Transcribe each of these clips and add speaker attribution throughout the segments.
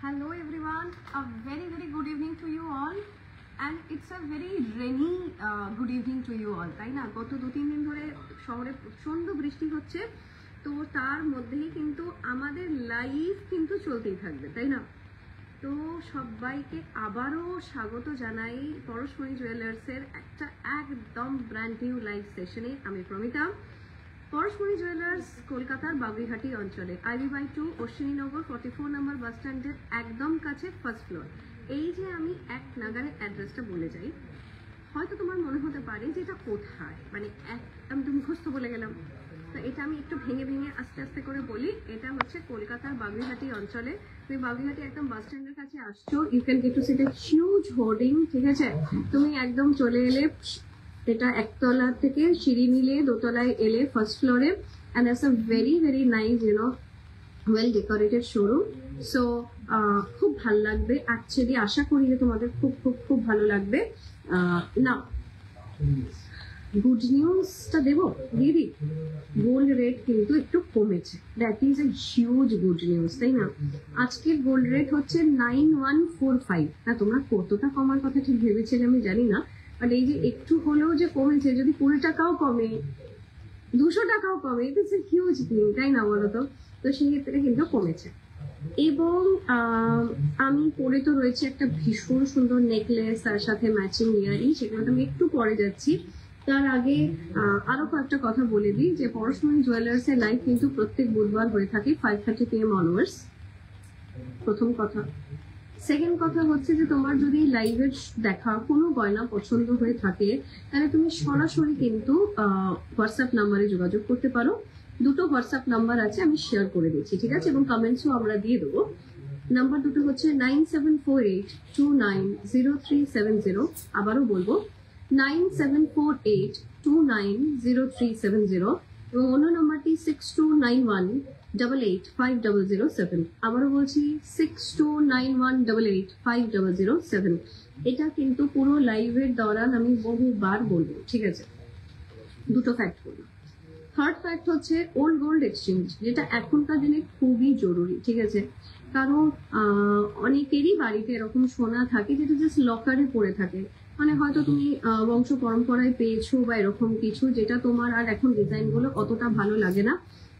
Speaker 1: Hello everyone, a very good evening to you all, and it's a very rainy good evening to you all. তাই না, গত 2-3 দিন ধরে শহরে প্রচন্ড বৃষ্টি হচ্ছে, তো তার মধ্যেই কিন্তু আমাদের লাইভ কিন্তু চলতেই থাকবে, তাই না? তো সবাইকে আবারও স্বাগত জানাই পরশমণি জুয়েলার্সের একটা একদম ব্র্যান্ড নিউ লাইভ সেশনে। আমি প্রমিতা। পরশমণি জুয়েলার্স কলকাতার বাবুইহাটি অঞ্চলে IB/2 অশ্বিনীনগর 44 নম্বর বাস স্ট্যান্ডের একদম কাছে ফার্স্ট ফ্লোর। এই যে আমি এক নাগারে অ্যাড্রেসটা বলে যাই, হয়তো তোমার মনে হতে পারে যে এটা কোথায়, মানে আমি তো মুখস্থ বলে গেলাম। তো এটা আমি একটু ভেঙে আস্তে আস্তে করে বলি। এটা হচ্ছে কলকাতার বাবুইহাটি অঞ্চলে। তুমি বাবুইহাটি একদম বাস স্ট্যান্ডের কাছে আসছো, you can get to see the huge hoarding, ঠিক আছে? তুমি একদম চলে এলে, এটা একতলা থেকে সিঁড়ি মিলিয়ে দোতলায় এলে ফার্স্ট ফ্লোরে, and it's a very nice well decorated showroom. So খুব ভালো লাগবে অ্যাকচুয়ালি, আশা করি যে তোমাদের খুব ভালো লাগবে। না, গুড নিউজটা দেবো দিদি, গোল্ড রেট কিন্তু একটু কমেছে। That is a huge good news, তাই না? আজকের গোল্ড রেট হচ্ছে 9145। না, তোমরা কতটা কমার কথা ঠিক ভেবেছিলে আমি জানি না, বাট এই যে একটু হলেও যে কমেছে, যদি 20 টাকাও কমে, 200 টাকাও কমে, ইটস এ হিউজ থিং, তাই না বলো তো? তো সেই ক্ষেত্রে কিন্তু কমেছে। এবং আমি পরে তো রয়েছে একটা ভীষণ সুন্দর নেকলেস, তার সাথে ম্যাচিং ইয়ারিং, সেগুলো তো আমি একটু পরে যাচ্ছি। তার আগে আরো কয়েকটা কথা বলে দিই যে পরশমণি জুয়েলার্স এর লাইভ কিন্তু প্রত্যেক বুধবার হয়ে থাকে 5:30 PM অনওয়ার্ডস। প্রথম কথা। সেকেন্ড কথা হচ্ছে যে তোমার যদি লাইভের দেখা কোনো গয়না পছন্দ হয়ে থাকে, তাহলে তুমি সরাসরি কিন্তু হোয়াটসঅ্যাপ নাম্বারে যোগাযোগ করতে পারো। দুটো হোয়াটসঅ্যাপ নাম্বার আছে, আমি শেয়ার করে দিচ্ছি, ঠিক আছে? এবং কমেন্টসও আমরা দিয়ে দেবো। নাম্বার দুটো হচ্ছে 9748290370। আবারও বলবো 9748290370, এবং অন্য নাম্বারটি 6291885007। আবারও বলছি 6291885007। এটা কিন্তু পুরো লাইভের দৌরান আমি বহুবার বলবো, ঠিক আছে? দুটো ফ্যাক্ট বলবো। থার্ড ফ্যাক্ট হচ্ছে ওল্ড গোল্ড এক্সচেঞ্জ, যেটা এখনকার দিনে খুবই জরুরি, ঠিক আছে? কারণ অনেকেরই বাড়িতে এরকম সোনা থাকে যেটা জাস্ট লকারে পড়ে থাকে, মানে হয়তো তুমি বংশ পরম্পরায় পেয়েছো বা এরকম কিছু, যেটা তোমার আর এখন ডিজাইন গুলো অতটা ভালো লাগে না,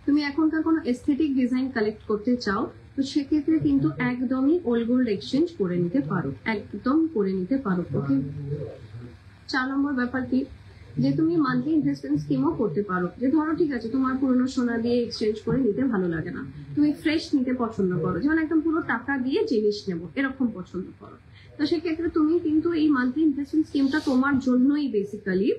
Speaker 1: তুমি এখনকার কোনো এস্থেটিক ডিজাইন কালেক্ট করতে চাও, তো সেক্ষেত্রে কিন্তু একদমই ওল্ড গোল্ড এক্সচেঞ্জ করে নিতে পারো, একদম করে নিতে পারো। ওকে, 4 নম্বর ব্যাপার কি, যে তুমি মান্থলি ইনভেস্টমেন্ট স্কিমও করতে পারো। যে ধরো ঠিক আছে, তোমার পুরনো সোনা দিয়ে এক্সচেঞ্জ করে নিতে ভালো লাগে না, তুমি ফ্রেশ নিতে পছন্দ করো, যেমন একদম পুরো টাকা দিয়ে জিনিস নেবো এরকম পছন্দ করো, তো সেক্ষেত্রে তুমি কিন্তু এই মান্থলি ইনভেস্টমেন্ট স্কিমটা তোমার জন্যই বেসিক্যালি,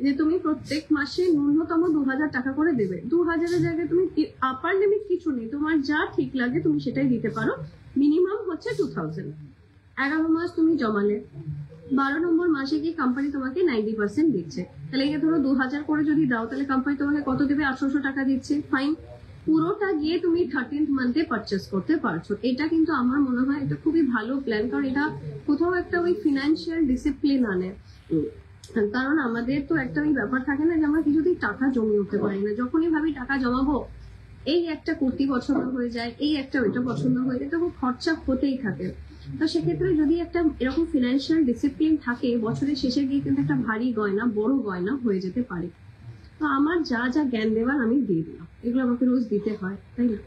Speaker 1: যে তুমি প্রত্যেক মাসে ন্যূনতম 2000 টাকা করে দেবে। 2000-এর জায়গায় তুমি আপার লিমিট কিছু নেই, তোমার যা ঠিক লাগে তুমি সেটাই দিতে পারো। মিনিমাম হচ্ছে 2000। 11 মাস তুমি জমালে, 12 নম্বর মাসে গিয়ে কোম্পানি তোমাকে 90% দিচ্ছে। তাহলে এই ধরো 2000 করে যদি দাও, তাহলে কোম্পানি তোমাকে কত দেবে? 800 টাকা দিচ্ছে। ফাইন, পুরোটা গিয়ে তুমি 13th মান্থে পারচেস করতে পারছো। এটা কিন্তু আমার মনে হয় এটা খুবই ভালো প্ল্যান, কারণ এটা কোথাও একটা ওই ফিনান্সিয়াল ডিসিপ্লিন আনে। কারণ আমাদের তো একটা ওই ব্যাপার থাকে না যে আমরা কিছুতেই টাকা জমিয়ে উঠতে পারি না, যখনই ভাবি টাকা জমাবো, এই একটা কুর্তি পছন্দ হয়ে যায়, এই একটা ওইটা পছন্দ হয়ে যায়, তখন খরচা হতেই থাকে। তো সেক্ষেত্রে যদি একটা এরকম ফিনান্সিয়াল ডিসিপ্লিন থাকে, বছরের শেষে গিয়ে কিন্তু একটা ভারী গয়না, বড় গয়না হয়ে যেতে পারে। তো আমার যা জ্ঞান দেওয়ার আমি দিয়ে দিলাম, এগুলো আমাকে রোজ দিতে হয়, তাই না?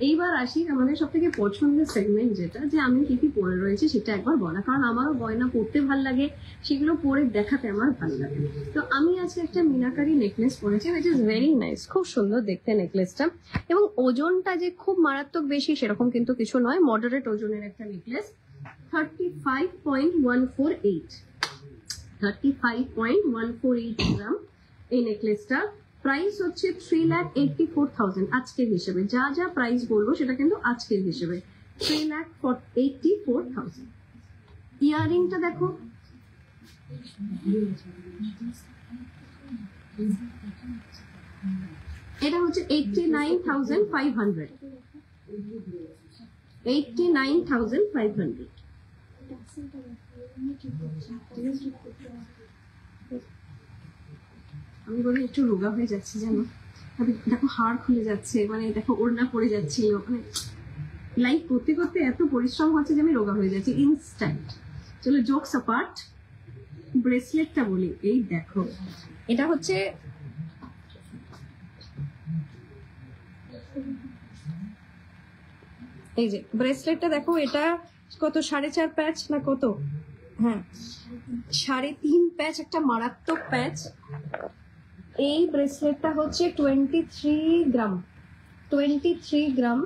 Speaker 1: এইবার আসি আমাদের সব থেকে পছন্দের সেগমেন্ট, যেটা যে আমি কি পরে রয়েছে সেটা একবার বলা, কারণ আমারও গয়না পরতে ভাল লাগে, সেগুলো পরে দেখাতে আমার ভালো লাগে। তো আমি আজকে একটা মিনাকারি নেকলেস পরেছি, উইচ ইজ ভেরি নাইস, খুব সুন্দর দেখতে নেকলেসটা, এবং ওজনটা যে খুব মারাত্মক বেশি সেরকম কিন্তু কিছু নয়, মডারেট ওজনের একটা নেকলেস। 35.148 গ্রাম এই নেকলেসটা। প্রাইস হচ্ছে 3,84,000 আজকের হিসেবে। যা প্রাইস বলবো সেটা কিন্তু আজকের হিসেবে 3,84,000। ইয়ারিংটা দেখো, এটা হচ্ছে 89,500। 89,500। আমি বলি একটু রোগা হয়ে যাচ্ছি জানো, দেখো হাড় খুলে যাচ্ছে, মানে দেখো ওড়না পড়ে যাচ্ছিল, মানে লাইভ করতে করতে এত পরিশ্রম হচ্ছে যে আমি রোগা হয়ে যাচ্ছি ইনস্ট্যান্ট। চলো জোকস অ্যাপার্ট, ব্রেসলেটটা বলি। এই দেখো, এটা হচ্ছে এই যে ব্রেসলেটটা দেখো, এটা কত 4.5 প্যাচ না কত, হ্যাঁ 3.5 প্যাচ, একটা মারাত্মক প্যাচ। এই ব্রেসলেটটা হচ্ছে 23 গ্রাম, 2,52,000,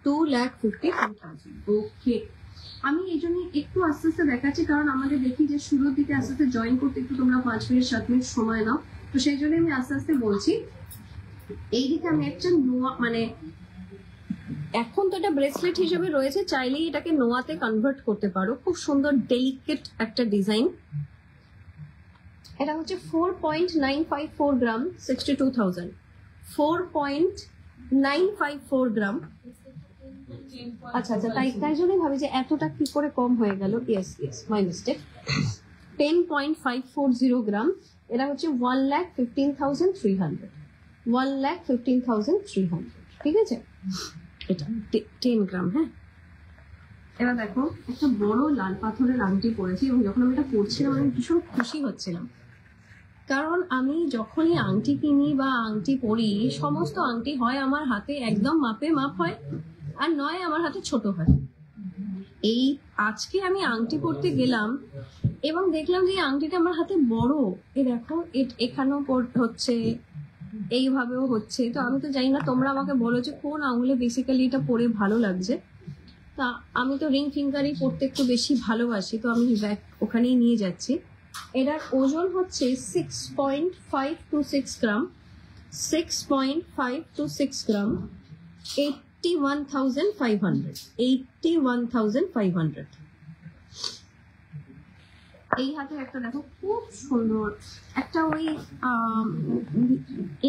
Speaker 1: 2,52,000। ওকে, আমি এই জন্য একটু আস্তে আস্তে দেখাচ্ছি, কারণ আমাদের দেখি যে শুরুর দিকে আস্তে আস্তে জয়েন করতে একটু তোমরা 5 মিনিট 7 মিনিট সময় নাও, তো সেই জন্য আমি আস্তে আস্তে বলছি। এইদিকে আমি একটা নোয়া, মানে এখন তো এটা ব্রেসলেট হিসেবে রয়েছে, চাইলেই এটাকে নোয়াতে কনভার্ট করতে পারো। খুব সুন্দর ডেলিকেট একটা ডিজাইন। এটা হচ্ছে 4.954 গ্রাম, 62,000, 4.954 গ্রাম। আচ্ছা আচ্ছা, তাই জন্যই ভাবি যে এতটা কি করে কম হয়ে গেল। Yes my mistake. 10.540 গ্রাম। এটা হচ্ছে 1,15,300, 1,15,300, ঠিক আছে। এটা 10 গ্রাম। হ্যাঁ, এবার দেখো একটা বড় লাল পাথরের আংটি পরেছি, এবং যখন আমি এটা পরছিলাম আমি ভীষণ খুশি হচ্ছিলাম, কারণ আমি যখনই আংটি কিনি বা আংটি পরি, সমস্ত আংটি হয় আমার হাতে একদম মাপে মাপ হয়, আর নয় আমার হাতে ছোট হয়। এই আজকে আমি আংটি পরতে গেলাম এবং দেখলাম যে এই আংটিটা আমার হাতে বড়। এ দেখো, এখানেও হচ্ছে, এইভাবেও হচ্ছে। তো আমি তো জানি না, তোমরা আমাকে বলো যে কোন আঙুলে বেসিক্যালি এটা পরে ভালো লাগছে। তা আমি তো রিং ফিঙ্গারই পরতে একটু বেশি ভালোবাসি, তো আমি ওখানেই নিয়ে যাচ্ছি। এটার ওজন হচ্ছে 6.526 গ্রাম, 6.526 গ্রাম, 81,500, 81,500। এই হাতে একটা দেখো খুব সুন্দর একটা ওই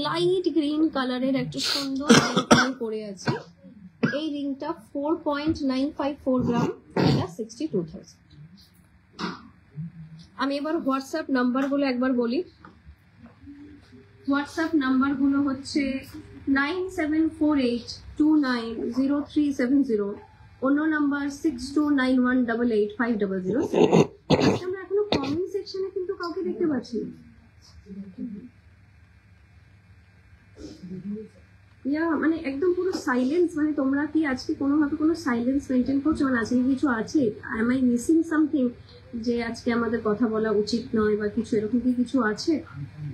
Speaker 1: লাইট গ্রিন কালারের একটা সুন্দর রিং পরে আছে। এই রিংটা 4.954 গ্রাম, এটা 62,000। আমি এবার হোয়াটসঅ্যাপ নাম্বার গুলো একবার বলি। হোয়াটসঅ্যাপ নাম্বার গুলো হচ্ছে 9748290370, অন্য নাম্বার 6291888500। আমরা এখনো কমেন্ট সেকশনে কিন্তু কাউকে দেখতে পাচ্ছি না। মানে একদম পুরো সাইলেন্স। মানে তোমরা কি আজকে কোনোভাবে কোনো সাইলেন্স মেনটেন করছো? মানে আজকে কিছু আছে, এম আই মিসিং সামথিং, যে আজকে আমাদের কথা বলা উচিত নয় বা কিছু, এরকম কি কিছু আছে?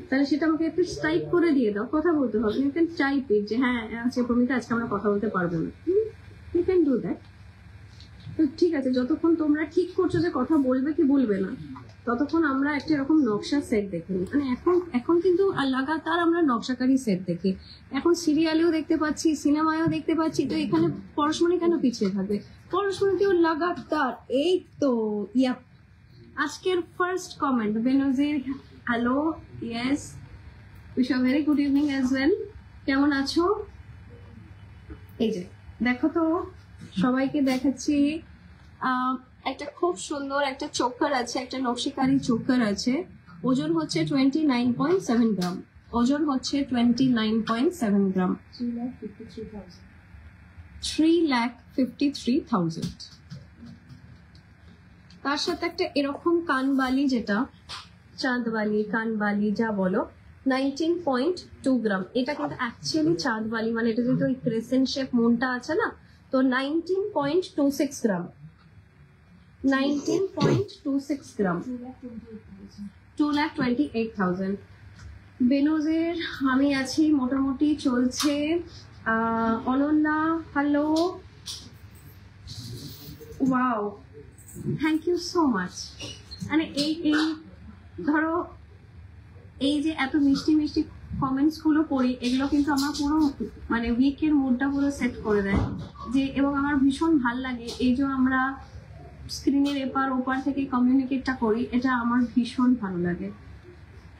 Speaker 1: তাহলে সেটা আমাকে একটু টাইপ করে দিয়ে দাও। কথা বলতে হবে, ইউ ক্যান টাইপ ইট যে হ্যাঁ আছে প্রমিতা, আজকে আমরা কথা বলতে পারবো না। You can do that. তো ঠিক আছে, যতক্ষণ তোমরা ঠিক করছো যে কথা বলবে কি বলবে না, ততক্ষণ আমরা একটা এরকম নকশা সেট দেখে নিই। মানে এখন কিন্তু লাগাতার আমরা নকশাকারী সেট দেখি। এখন সিরিয়ালেও দেখতে পাচ্ছি, সিনেমায়ও দেখতে পাচ্ছি। তো এখানে পড়াশোনা কেন পিছিয়ে থাকবে? পড়াশোনাতেও লাগাতার। এই তো আজকের first comment Benazir, hello, yes, wish a very good evening as well. কেমন আছো? এই যে দেখো তো, সবাইকে দেখাচ্ছি। একটা খুব সুন্দর একটা চোকার আছে, একটা নকশিকারি চোকার আছে। ওজন হচ্ছে 29.7 গ্রাম, ওজন হচ্ছে 29.7 গ্রাম, 3,53,000। তার সাথে একটা এরকম কানবালি, যেটা চাঁদবালি, কানবালি যা বলো, 19.2 গ্রাম। এটা কিন্তু অ্যাকচুয়ালি চাঁদবালি, মানে এটা যেহেতু ওই ক্রেসেন্ট শেপ মনটা আছে না, তো 19.26 গ্রাম, 19.26 গ্রাম, 2,28,000। বেনুজের আমি আছি, মোটামুটি চলছে। Ananya, hello, wow, thank you so much. মানে এই ধরো, এই যে এত মিষ্টি মিষ্টি কমেন্টস গুলো পড়ি, এগুলো কিন্তু আমার পুরো মানে উইকের মুডটা পুরো সেট করে দেয়। যে এবং আমার ভীষণ ভাল লাগে এই যে আমরা স্ক্রিনের এপার ওপার থেকে কমিউনিকেটটা করি, এটা আমার ভীষণ ভালো লাগে।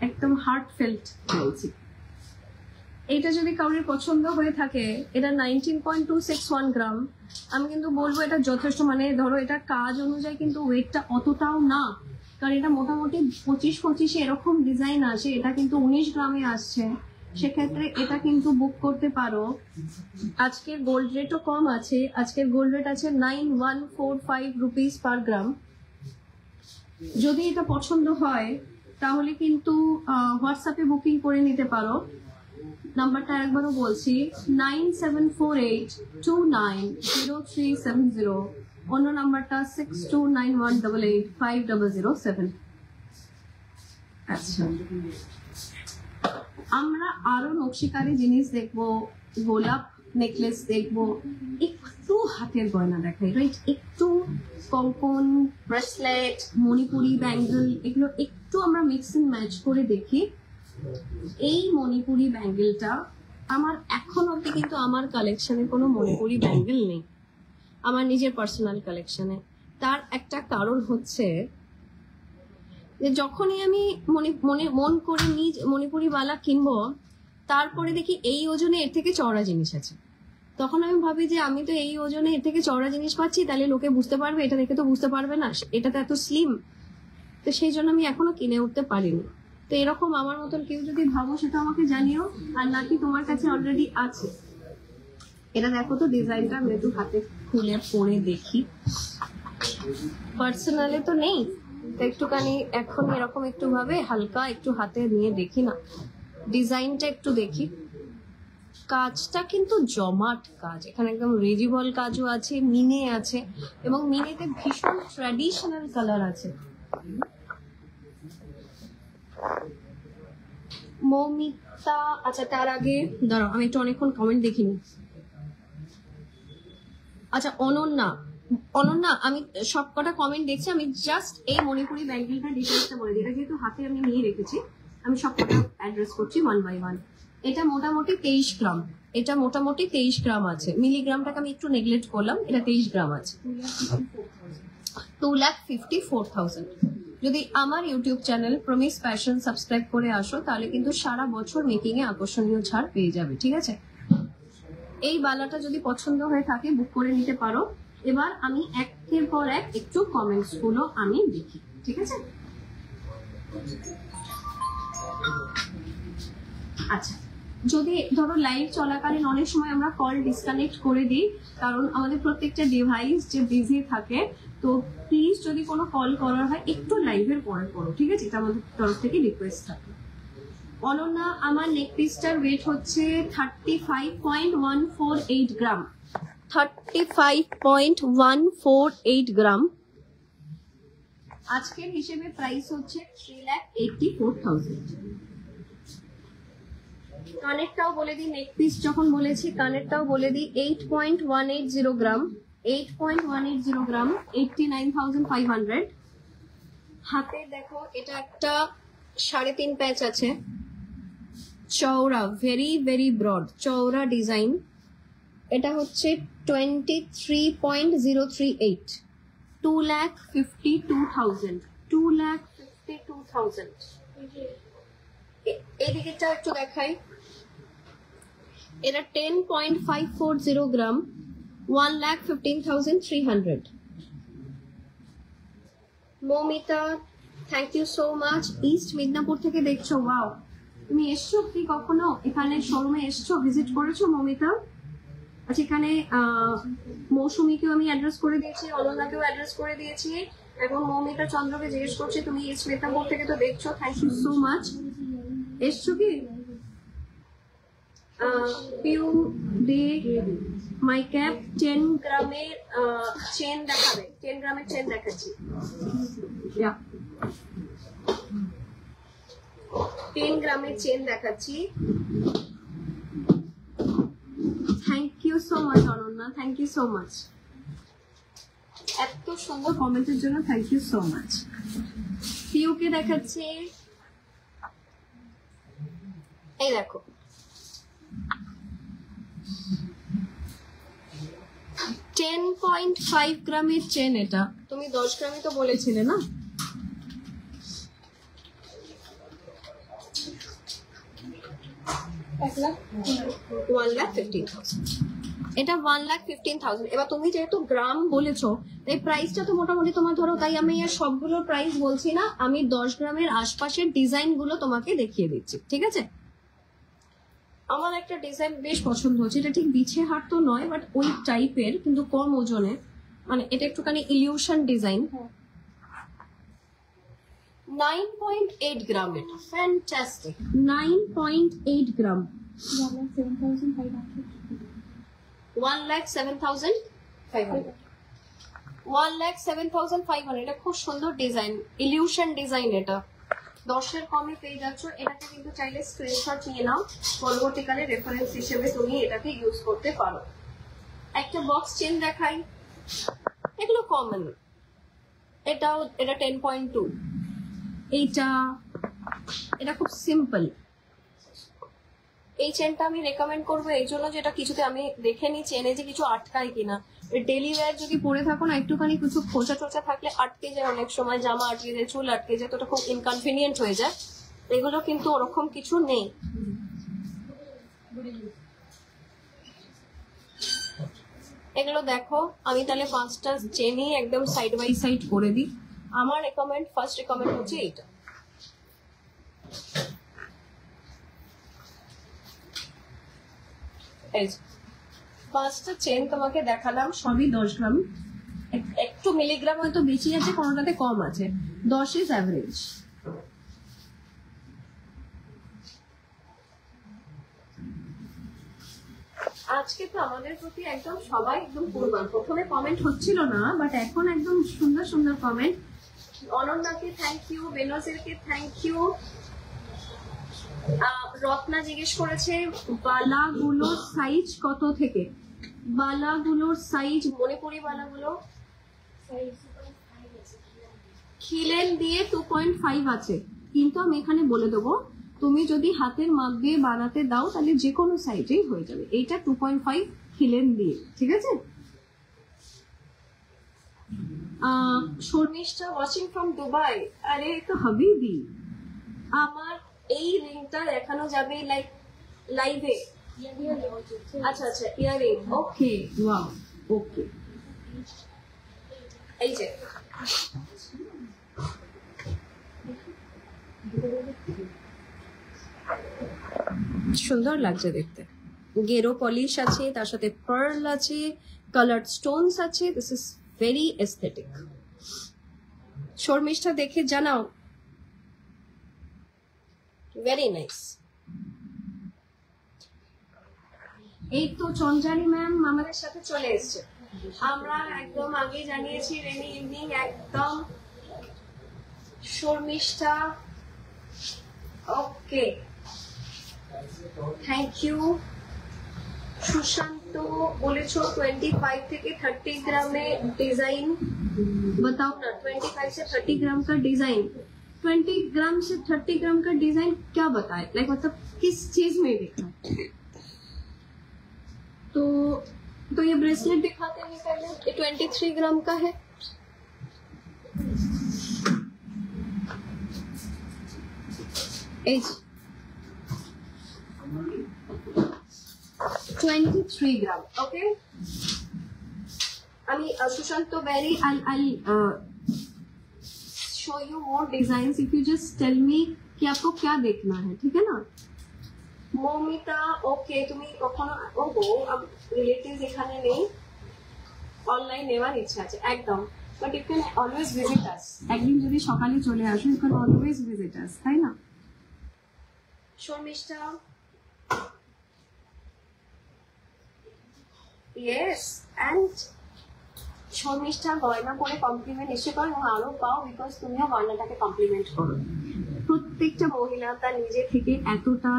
Speaker 1: একদম হার্টফেল্ট বলছি। এইটা যদি কারোর পছন্দ হয়ে থাকে, এটা 19.261 গ্রাম। আমি কিন্তু বলবো এটা যথেষ্ট। মানে ধরো এটা কাজ অনুযায়ী কিন্তু ওয়েটটা অতটাও না, কারণ এটা মোটামুটি 25-25 এরকম ডিজাইন আছে। এটা কিন্তু 19 গ্রামে আসছে। সেক্ষেত্রে এটা কিন্তু বুক করতে পারো। আজকের গোল্ড রেটও কম আছে, আজকের গোল্ড রেট আছে 9145 রুপিস পার গ্রাম। যদি এটা পছন্দ হয় তাহলে কিন্তু হোয়াটসঅ্যাপে বুকিং করে নিতে পারো। নাম্বারটা একবারও বলছি, 9748290370। অন্য নাম্বারটা 6291885007। আচ্ছা, আমরা আরো নকশিকারি জিনিস দেখবো, গোলাপ নেকলেস দেখবো, একটু হাতের গয়না দেখাই, রাইট? একটু কঙ্কন, ব্রেসলেট, মণিপুরি ব্যাঙ্গেল, এগুলো একটু আমরা মিক্স এন্ড ম্যাচ করে দেখি। এই মণিপুরি ব্যাঙ্গেলটা আমার এখন অব্দি কিন্তু আমার কালেকশনে কোনো মণিপুরি ব্যাঙ্গেল নেই, আমার নিজের পার্সোনাল কালেকশনে। তার একটা কারণ হচ্ছে যে যখনই আমি মন করে মণিপুরি বালা কিনবো, তারপরে দেখি এই ওজনে এর থেকে চওড়া জিনিস আছে, তখন আমি ভাবি যে আমি তো এই ওজনে এর থেকে চওড়া জিনিস পাচ্ছি, তাহলে লোকে বুঝতে পারবে, এটা দেখে তো বুঝতে পারবে না এটা তো এত স্লিম। তো সেই জন্য আমি এখনো কিনে উঠতে পারিনি। তো এরকম আমার মতন কেউ যদি ভাবো সেটা আমাকে জানিও, আর নাকি তোমার কাছে অলরেডি আছে। এটা দেখো তো ডিজাইনটা, আমি একটু হাতে খুলে পরে দেখি। পার্সোনালে তো নেই, একটুখানি এখন এরকম একটু ভাবে হালকা একটু হাতে নিয়ে দেখি না, ডিজাইনটা একটু দেখি। কাজটা কিন্তু জমাট কাজ, এখানে একদম রেজিবল কাজও আছে, মিনে আছে, এবং মিনেতে ভীষণ ট্র্যাডিশনাল কালার আছে। মৌমিতা, আচ্ছা তার আগে দাঁড়াও, আমি একটু অনেকক্ষণ কমেন্ট দেখিনি। আচ্ছা অনন্যা, আমি সব কটা কমেন্ট দেখছি, আমি জাস্ট এই মণিপুরি ব্যাঙ্গেলটা ডিটেলসটা বলে দিই। এটা যেহেতু হাতে আমি নিয়ে রেখেছি, আমি সব কটা অ্যাড্রেস করছি ওয়ান বাই ওয়ান। এটা মোটামুটি 23 গ্রাম, এটা মোটামুটি 23 গ্রাম আছে। মিলিগ্রামটাকে আমি একটু নেগলেক্ট করলাম, এটা 23 গ্রাম আছে। 2,54,000। যদি আমার YouTube channel promise fashion subscribe করে আসো, তাহলে কিন্তু সারা বছর মেকিং এ আকর্ষণীয় ছাড় পেয়ে যাবে, ঠিক আছে? এই বালাটা যদি পছন্দ হয়ে থাকে বুক করে নিতে পারো। এবার আমি একের পর এক একটু কমেন্টস গুলো আমি দেখি, ঠিক আছে? আচ্ছা, যদি ধরো লাইভ চলাকালীন অনেক সময় আমরা কল ডিসকানেক্ট করে দিই, কারণ আমাদের প্রত্যেকটা ডিভাইস যে বিজি থাকে, তো প্লিজ যদি কোনো কল করার হয় একটু লাইভের পরে করো, ঠিক আছে? এটা আমাদের তরফ থেকে রিকোয়েস্ট থাকে। অনন্যা, আমার নেক পিসটার ওয়েট হচ্ছে 35.148 গ্রাম। 35.148 গ্রাম। আজকের হিসেবে প্রাইস হচ্ছে 3,84,000। কানেরটাও বলে দিই, নেক পিস যখন বলেছি কানেরটাও বলে দিই, 8.180 গ্রাম। 8.180 গ্রাম, 89,500। হাতে দেখো, এটা একটা 3.5 প্যাচ আছে, চওড়া, ভেরি ভেরি ব্রড চওড়া ডিজাইন। এটা হচ্ছে 23.038, 2,52,000। 2,52,000। এদিকেটা একটু দেখাই, এটা 10.540 gram, 1,15,300। Moumita, thank you so much. East Midnapore থেকে দেখছো, ওয়াও। তুমি এসছো কি কখনো এখানে শোরুমে এসছো, ভিজিট করেছো মৌমিতা? আচ্ছা, এখানে মৌসুমীকেও আমি অ্যাড্রেস করে দিয়েছি, অনন্যাকেও অ্যাড্রেস করে দিয়েছি, এবং মৌমিতা চন্দ্রকে জিজ্ঞেস করছি তুমি ইস্ট মিদনাপুর থেকে তো দেখছো, থ্যাংক ইউ সো মাচ। এসছো কি? পিউ ডে মাই ক্যাপ 10 গ্রামের চেন দেখাবে, 10 গ্রামের চেন দেখাচ্ছি। 10 গ্রামের চেন দেখাচ্ছি। Thank you so much Ananya, thank you so much. এত সুন্দর কমেন্টের জন্য থ্যাংক ইউ সো মাচ। পিউকে দেখাচ্ছি, এই দেখো, $10.5 গ্রামের চেন। এটা তুমি 10 গ্রামই তো বলেছিলে না? এটা 1,15,000। এবার তুমি যেহেতু গ্রাম বলেছো, এই প্রাইসটা তো মোটামুটি তোমার ধরো, তাই আমি আর সবগুলোর প্রাইস বলছি না, আমি 10 গ্রামের আশপাশের ডিজাইন গুলো তোমাকে দেখিয়ে দিচ্ছি, ঠিক আছে? আমার একটা ডিজাইন বেশ পছন্দ হচ্ছে, এটা ঠিক বিছে হাট তো নয় বাট ওই টাইপের কিন্তু কম ওজনে, মানে এটা একটুখানি ইলিউশন ডিজাইন। 9.8 গ্রাম, এটা ফ্যান্টাস্টিক। 9.8 গ্রাম, 1,07,500। 1,07,500। এটা খুব সুন্দর ডিজাইন, ইলিউশন ডিজাইন। এটা 10-এর কমে পেয়ে যাচ্ছ। এটাকে কিন্তু চাইলে স্ক্রিনশট নিয়ে নাও, পরবর্তীকালে রেফারেন্স হিসেবে তুমি এটাকে ইউজ করতে পারো। একটা বক্স চেন দেখাই, এগুলো কমন। এটা 10.2। এটা খুব সিম্পল। এই চেনটা আমি রেকমেন্ড করবো এই জন্য যেটা কিছুতে আমি দেখে নি চেনে যে কিছু আটকায় কিনা। ডেলি ওয়্যার যদি পরে থাকো না, একটুখানি কিছু খোঁচা টোচা থাকলে আটকে যায়, অনেক সময় জামা আটকে যায়, চুল আটকে যায়, তো ওটা খুব ইনকনভিনিয়েন্ট হয়ে যায়। এগুলো কিন্তু ওরকম কিছু নেই। এগুলো দেখো, আমি তাহলে 5টা চেনই একদম সাইড বাই সাইড করে দিই। আমার ফার্স্ট রেকমেন্ড হচ্ছে এইটা। এই 5টা চেন তোমাকে দেখালাম, সবই 10 গ্রাম। একটু মিলিগ্রাম হয়তো বেশি আছে, কোনোটাতে কম আছে। 10 ইজ অ্যাভারেজ। আজকে তো আমাদের প্রতি একদম সবাই একদম পূর্বান। প্রথমে কমেন্ট হচ্ছিল না, বাট এখন একদম সুন্দর সুন্দর কমেন্ট। অনন্যাকে থ্যাংক ইউ, বেনজিরকে থ্যাংক ইউ। রত্না জিজ্ঞেস করেছে বালাগুলোর সাইজ কত থেকে। বালাগুলোর সাইজ মণিপুরি বালাগুলো খিলেন দিয়ে 2.5 আছে, কিন্তু আমি এখানে বলে দেবো তুমি যদি হাতের মাপ দিয়ে বানাতে দাও তাহলে যে কোনো সাইজেই হয়ে যাবে। এইটা 2.5 খিলেন দিয়ে, ঠিক আছে। Sharmishtha watching from Dubai. আরে তো হাবিবি, আমার এই রিংটা দেখানো যাবে লাইভে? আচ্ছা আচ্ছা, ইয়ারিং। ওকে, ওয়াও, ওকে। এই যে সুন্দর লাগছে দেখতে। গেরো পলিশ আছে, তার সাথে পার্ল আছে, কালার্ড স্টোনস আছে। This is very aesthetic. Sharmishtha দেখে জানাও। Very nice. এই তো চঞ্চালি ম্যাম আমাদের সাথে চলে এসছে। আমরা একদম আগে জানিয়েছি রেনি ইভিনিং একদম। শর্মিষ্ঠা, ওকে, থ্যাংক ইউ। সুশান্ত বলেছো 25 থেকে 30 গ্রামে डिजाइन बताओ ना। 25 से 30 ग्राम का डिजाइन, 20 ग्राम से 30 ग्राम का डिजाइन क्या बताए, लाइक मतलब किस चीज में देखा? तो ये ब्रेसलेट दिखाते हैं पहले। ये 23 ग्राम का है। As 23 gram, okay. Ali Sushant Berry, I'll show you more designs if you just tell me कि आपको क्या देखना है, ठीक है ना। মমিতা, ওকে, তুমি কখনো ওগো রিলেটিভস এখানে নেই, অনলাইন নেওয়ার ইচ্ছা আছে একদম, but you can always visit us. একদিন যদি সকালে চলে আসো, you can always visit us, তাই না। শর্মিষ্ঠা, ইয়েস, অ্যান্ড শর্মিষ্ঠা গয়না পরে কমপ্লিমেন্ট নিশ্চয় করো এবং আরো পাও, বিকজ তুমিও গয়নাটাকে কমপ্লিমেন্ট করো। প্রত্যেকটা মহিলা তার নিজে থেকে এতটা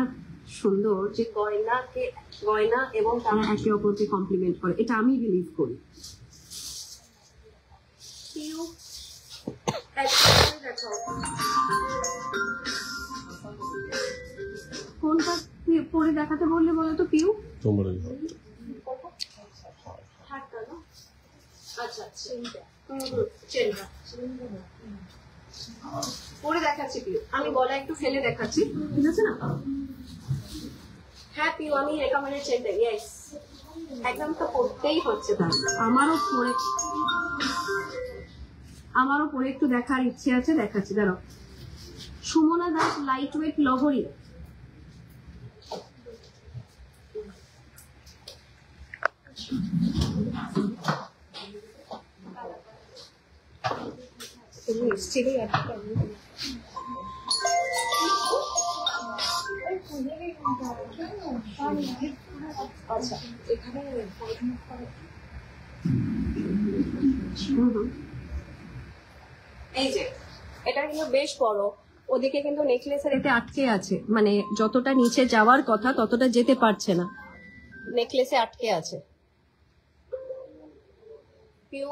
Speaker 1: সুন্দর যে গয়না এবং তারা একে অপরকে কমপ্লিমেন্ট করে, এটা আমি বিলিভ করি। কোনটা পরে দেখাতে বললে বলো তো পিউ? আচ্ছা পরে দেখাচ্ছি পিউ, আমি গলা একটু ফেলে দেখাচ্ছি, ঠিক আছে না। হ্যাঁ পিউ, আমি রেকমেন্ডেড চেনটা, ইয়েস, একদম তো পড়তেই হচ্ছে। তার আমারও পরে একটু দেখার ইচ্ছে আছে, দেখাচ্ছি দাঁড়াও। সুমনা দাস লাইট ওয়েট লহরি, আচ্ছা এখানে এই যে এটা কিন্তু বেশ বড়, ওদিকে কিন্তু নেকলেসের এতে আটকে আছে, মানে যতটা নিচে যাওয়ার কথা ততটা যেতে পারছে না, নেকলেসে আটকে আছে। পিউ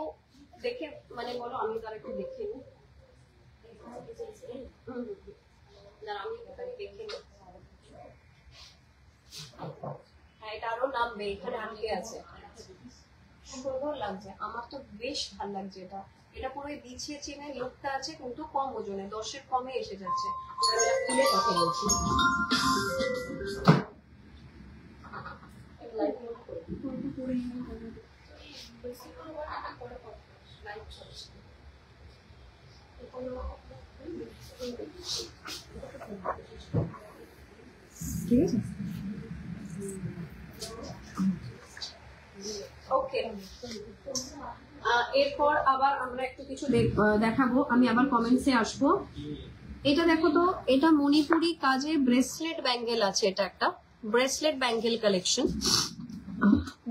Speaker 1: দেখে মানে বলো, আমি তার একটু দেখে নিই, আমি দেখে নিই। হ্যাঁ এটা আরো নামবে, এখানে আটকে আছে, সুন্দর লাগছে, আমার তো বেশ ভালো লাগছে এটা। এটা পুরো বিছিয়ে চেনের লুকটা আছে, কিন্তু কম ওজনে, 10-এর কমে এসে যাচ্ছে। খুলে কথা বলছি, ওকে। এরপর আবার আমরা একটু কিছু দেখাবো, আমি আবার কমেন্টসে আসবো। এটা দেখো তো, এটা মণিপুরি কাজে ব্রেসলেট ব্যাঙ্গেল আছে, এটা একটা ব্রেসলেট ব্যাঙ্গেল কালেকশন,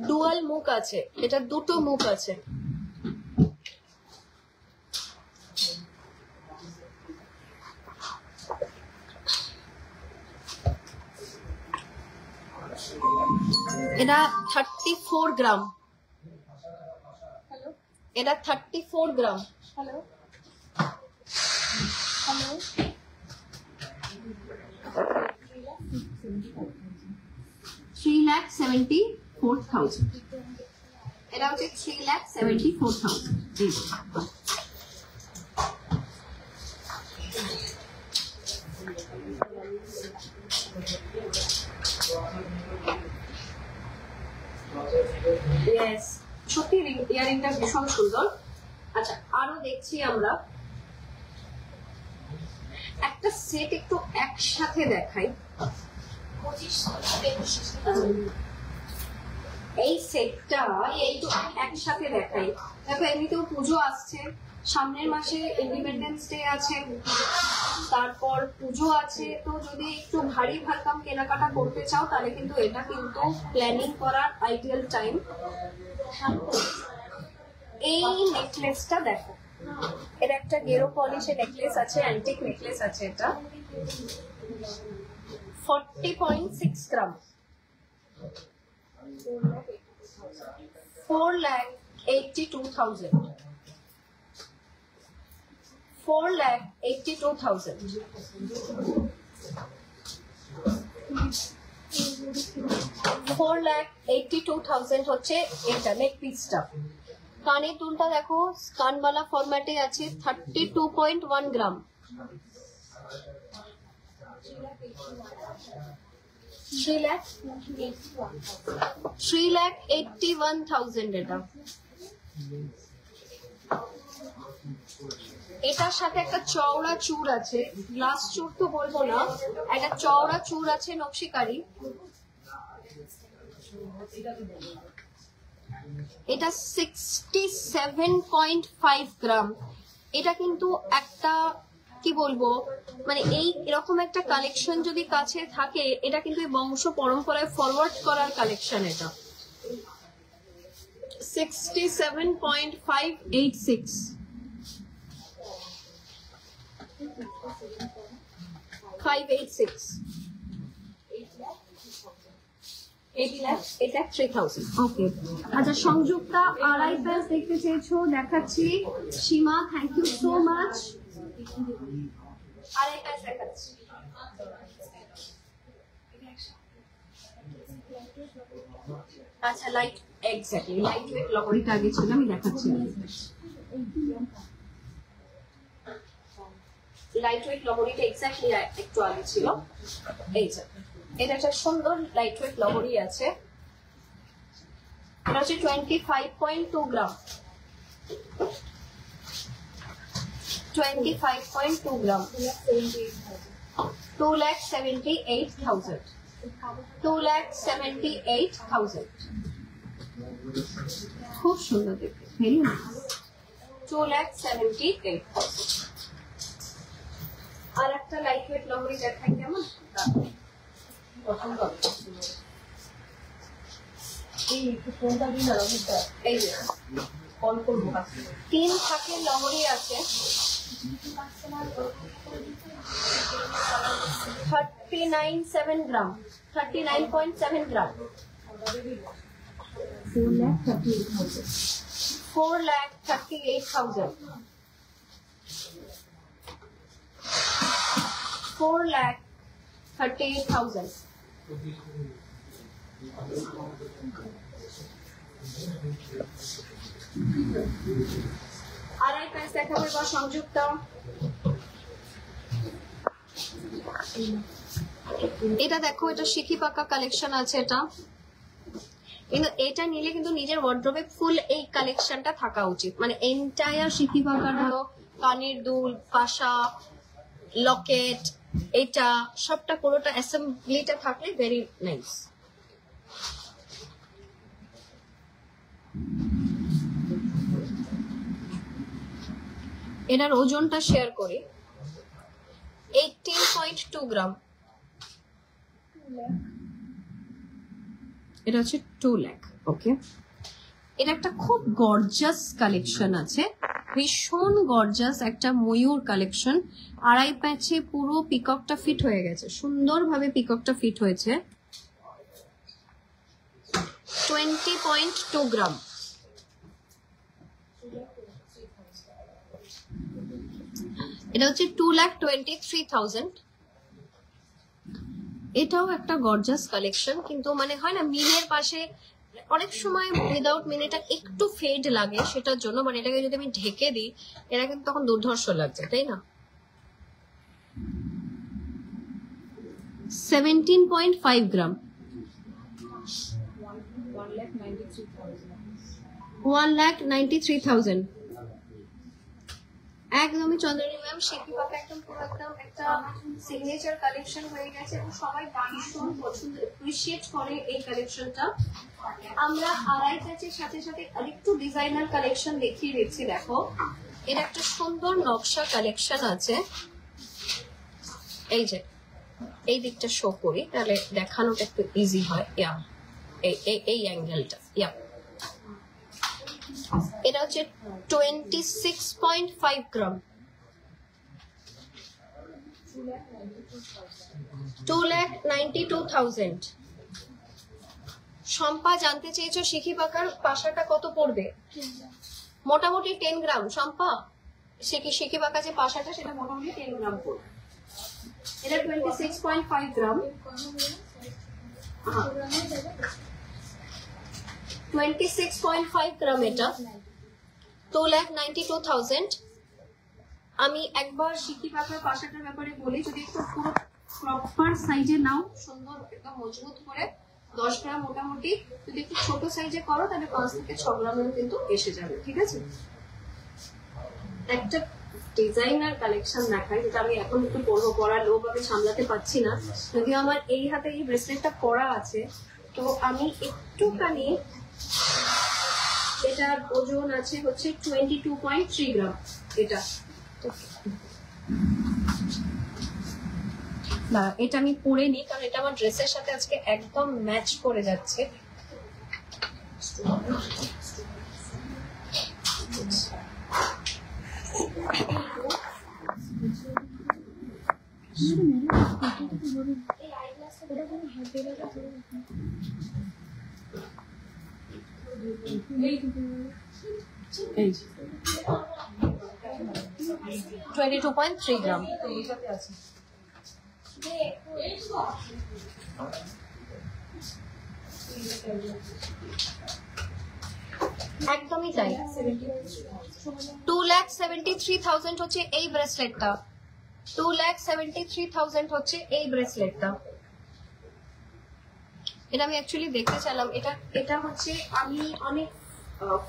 Speaker 1: ডুয়াল মুখ আছে, এটা দুটো মুখ আছে। এটা 34 গ্রাম, এটা 34 গ্রাম। হ্যালো হ্যালো, 3,74,000, এটা হচ্ছে 3,74,000। সত্যি ইয়ারিংটা ভীষণ সুন্দর। আচ্ছা আরো দেখছি আমরা একটা সেট, একটু একসাথে দেখাই। এই সেটটা একটু একসাথে দেখাই। দেখো এমনিতেও পুজো আসছে, সামনের মাসে ইন্ডিপেন্ডেন্স ডে আছে, তারপর পুজো আছে, তো যদি একটু ভারী ভারকাম কেনাকাটা করতে চাও তাহলে কিন্তু এটা কিন্তু প্ল্যানিং করার আইডিয়াল টাইম। এই নেকলেসটা দেখো, এটা একটা গেরো পলিশের নেকলেস আছে, অ্যান্টিক নেকলেস আছে, এটা 40.6 গ্রাম, 4,82,000, 4,82,000। 4,82,000 হচ্ছে এটা নেক পিসটা। কানের দুলটা দেখো কানবালা ফরম্যাটে আছে, 32.1 গ্রাম, 3,81,000 এটা। এটার সাথে একটা চওড়া চূড় আছে, গ্লাস চূড় তো বলবো না, একটা চওড়া চূড় আছে নকশিকারি, এটা 67.5 গ্রাম। এটা কিন্তু একটা কি বলবো, মানে এই এরকম একটা কালেকশন যদি কাছে থাকে, এটা কিন্তু বংশ পরম্পরায় ফরওয়ার্ড করার কালেকশন। এটা 67.586, 586, এটা 3,000। ওকে আচ্ছা, সংযুক্তা আড়াই প্যাচ দেখতে চেয়েছো, দেখাচ্ছি। সীমা থ্যাংক ইউ সো মাচ, আড়াই প্যাচ দেখাচ্ছি। আচ্ছা লাইট, এক্স্যাক্টলি লাইট ওয়েট লবণীটা আগে ছিল, আমি দেখাচ্ছি। লাইট ওয়েট লবণীটা এক্স্যাক্টলি একটু আগে ছিল। এই যে এটা একটা সুন্দর লাইট ওয়েট লবণী আছে, এটা হচ্ছে 25.2 গ্রাম, 25.2 গ্রাম, 2,78,000, 2,78,000। খুব সুন্দর দেখতে, ভেরি নাইস। 2,78,000। আর একটা লাইট ওয়েট লহরি দেখাই, কেমন পছন্দ হবে। এই যে কল করবো, 3 থাকের লহরি আছে, 39.7 গ্রাম, 39.7 গ্রাম। 4,38,000। 4,38,000। আড়াই প্যাচ দেখাবো এবার সংযুক্ত। এটা দেখো, এটা শিখি পাকা কালেকশন আছে এটা, কিন্তু এটা নিলে কিন্তু নিজের ওয়ার্ড্রোবে ফুল এই কালেকশনটা থাকা উচিত, মানে এন্টায়ার শিখি পাকার ধরো কানের দুল, পাশা, লকেট, এটা সবটা পুরোটা অ্যাসেম্বলিটা থাকলে ভেরি নাইস। এটার ওজনটা শেয়ার করি, 18.2 গ্রাম। এটা হচ্ছে 2 লাখ। ওকে, এটা একটা খুব গর্জাস কালেকশন আছে, ভীষণ গর্জাস একটা ময়ূর কালেকশন। আড়াই প্যাচে পুরো পিককটা ফিট হয়ে গেছে, সুন্দরভাবে পিককটা ফিট হয়েছে। 20.2 গ্রাম। এটা হচ্ছে 2,23,000। এটাও একটা গর্জাস কালেকশন, কিন্তু মানে হয় না মিনের পাশে অনেক সময় উইদাউট মিনিটা একটু ফেড লাগে, সেটার জন্য মানে এটাকে যদি আমি ঢেকে দিই এটা কিন্তু তখন দুর্ধর্ষ লাগছে, তাই না। 17.5 গ্রাম। 1,93,000। একদমই চন্দ্রনী ম্যাম, শিখি পাকা একদম পুরো একদম একটা সিগনেচার কালেকশন হয়ে গেছে এবং সবাই ভীষণ পছন্দ অ্যাপ্রিশিয়েট করে এই কালেকশনটা। আমরা আড়াই প্যাচের সাথে সাথে আরেকটু ডিজাইনার কালেকশন দেখিয়ে দিচ্ছি। দেখো, এটা একটা সুন্দর নকশা কালেকশন আছে, এই যে এই দিকটা শো করি তাহলে দেখানোটা একটু ইজি হয়। ইয়া এই অ্যাঙ্গেলটা, ইয়া এটা হচ্ছে 26.5 গ্রাম। 2,92,000। শম্পা জানতে চেয়েছো শিখি পাকার পাশাটা কত পড়বে? মোটামুটি 10 গ্রাম। শম্পা, শিখি পাকা যে পাশাটা সেটা মোটামুটি 10 গ্রাম পড়বে। এটা 26.5 গ্রাম। 26.5 গ্রাম এটা। 2,92,000। আমি একবার শিখি পাকার পাশাটার ব্যাপারে বলি, যদি একটু পুরো প্রপার সাইজে নাও, সুন্দর একদম মজবুত করে 10 গ্রাম মোটামুটি, যদি একটু ছোট সাইজে করো তাহলে 5 থেকে 6 গ্রামের কিন্তু এসে যাবে, ঠিক আছে। একটা ডিজাইনার কালেকশন দেখাই, যেটা আমি এখন একটু পরবো, পরার লোভ আমি সামলাতে পারছি না, যদিও আমার এই হাতে এই ব্রেসলেটটা পরা আছে, তো আমি একটুখানি, এটার ওজন আছে হচ্ছে 22.3 গ্রাম। এটা না, এটা আমি পরে নিই কারণ এটা আমার ড্রেসের সাথে আজকে একদম ম্যাচ করে যাচ্ছে। এই 22.3 গ্রাম। একদমই তাই। 2,73,000 হচ্ছে এই ব্রেসলেটটা। 2,73,000 হচ্ছে এই ব্রেসলেটটা। এটা আমি অ্যাকচুয়ালি দেখতে চাইলাম। এটা হচ্ছে আমি অনেক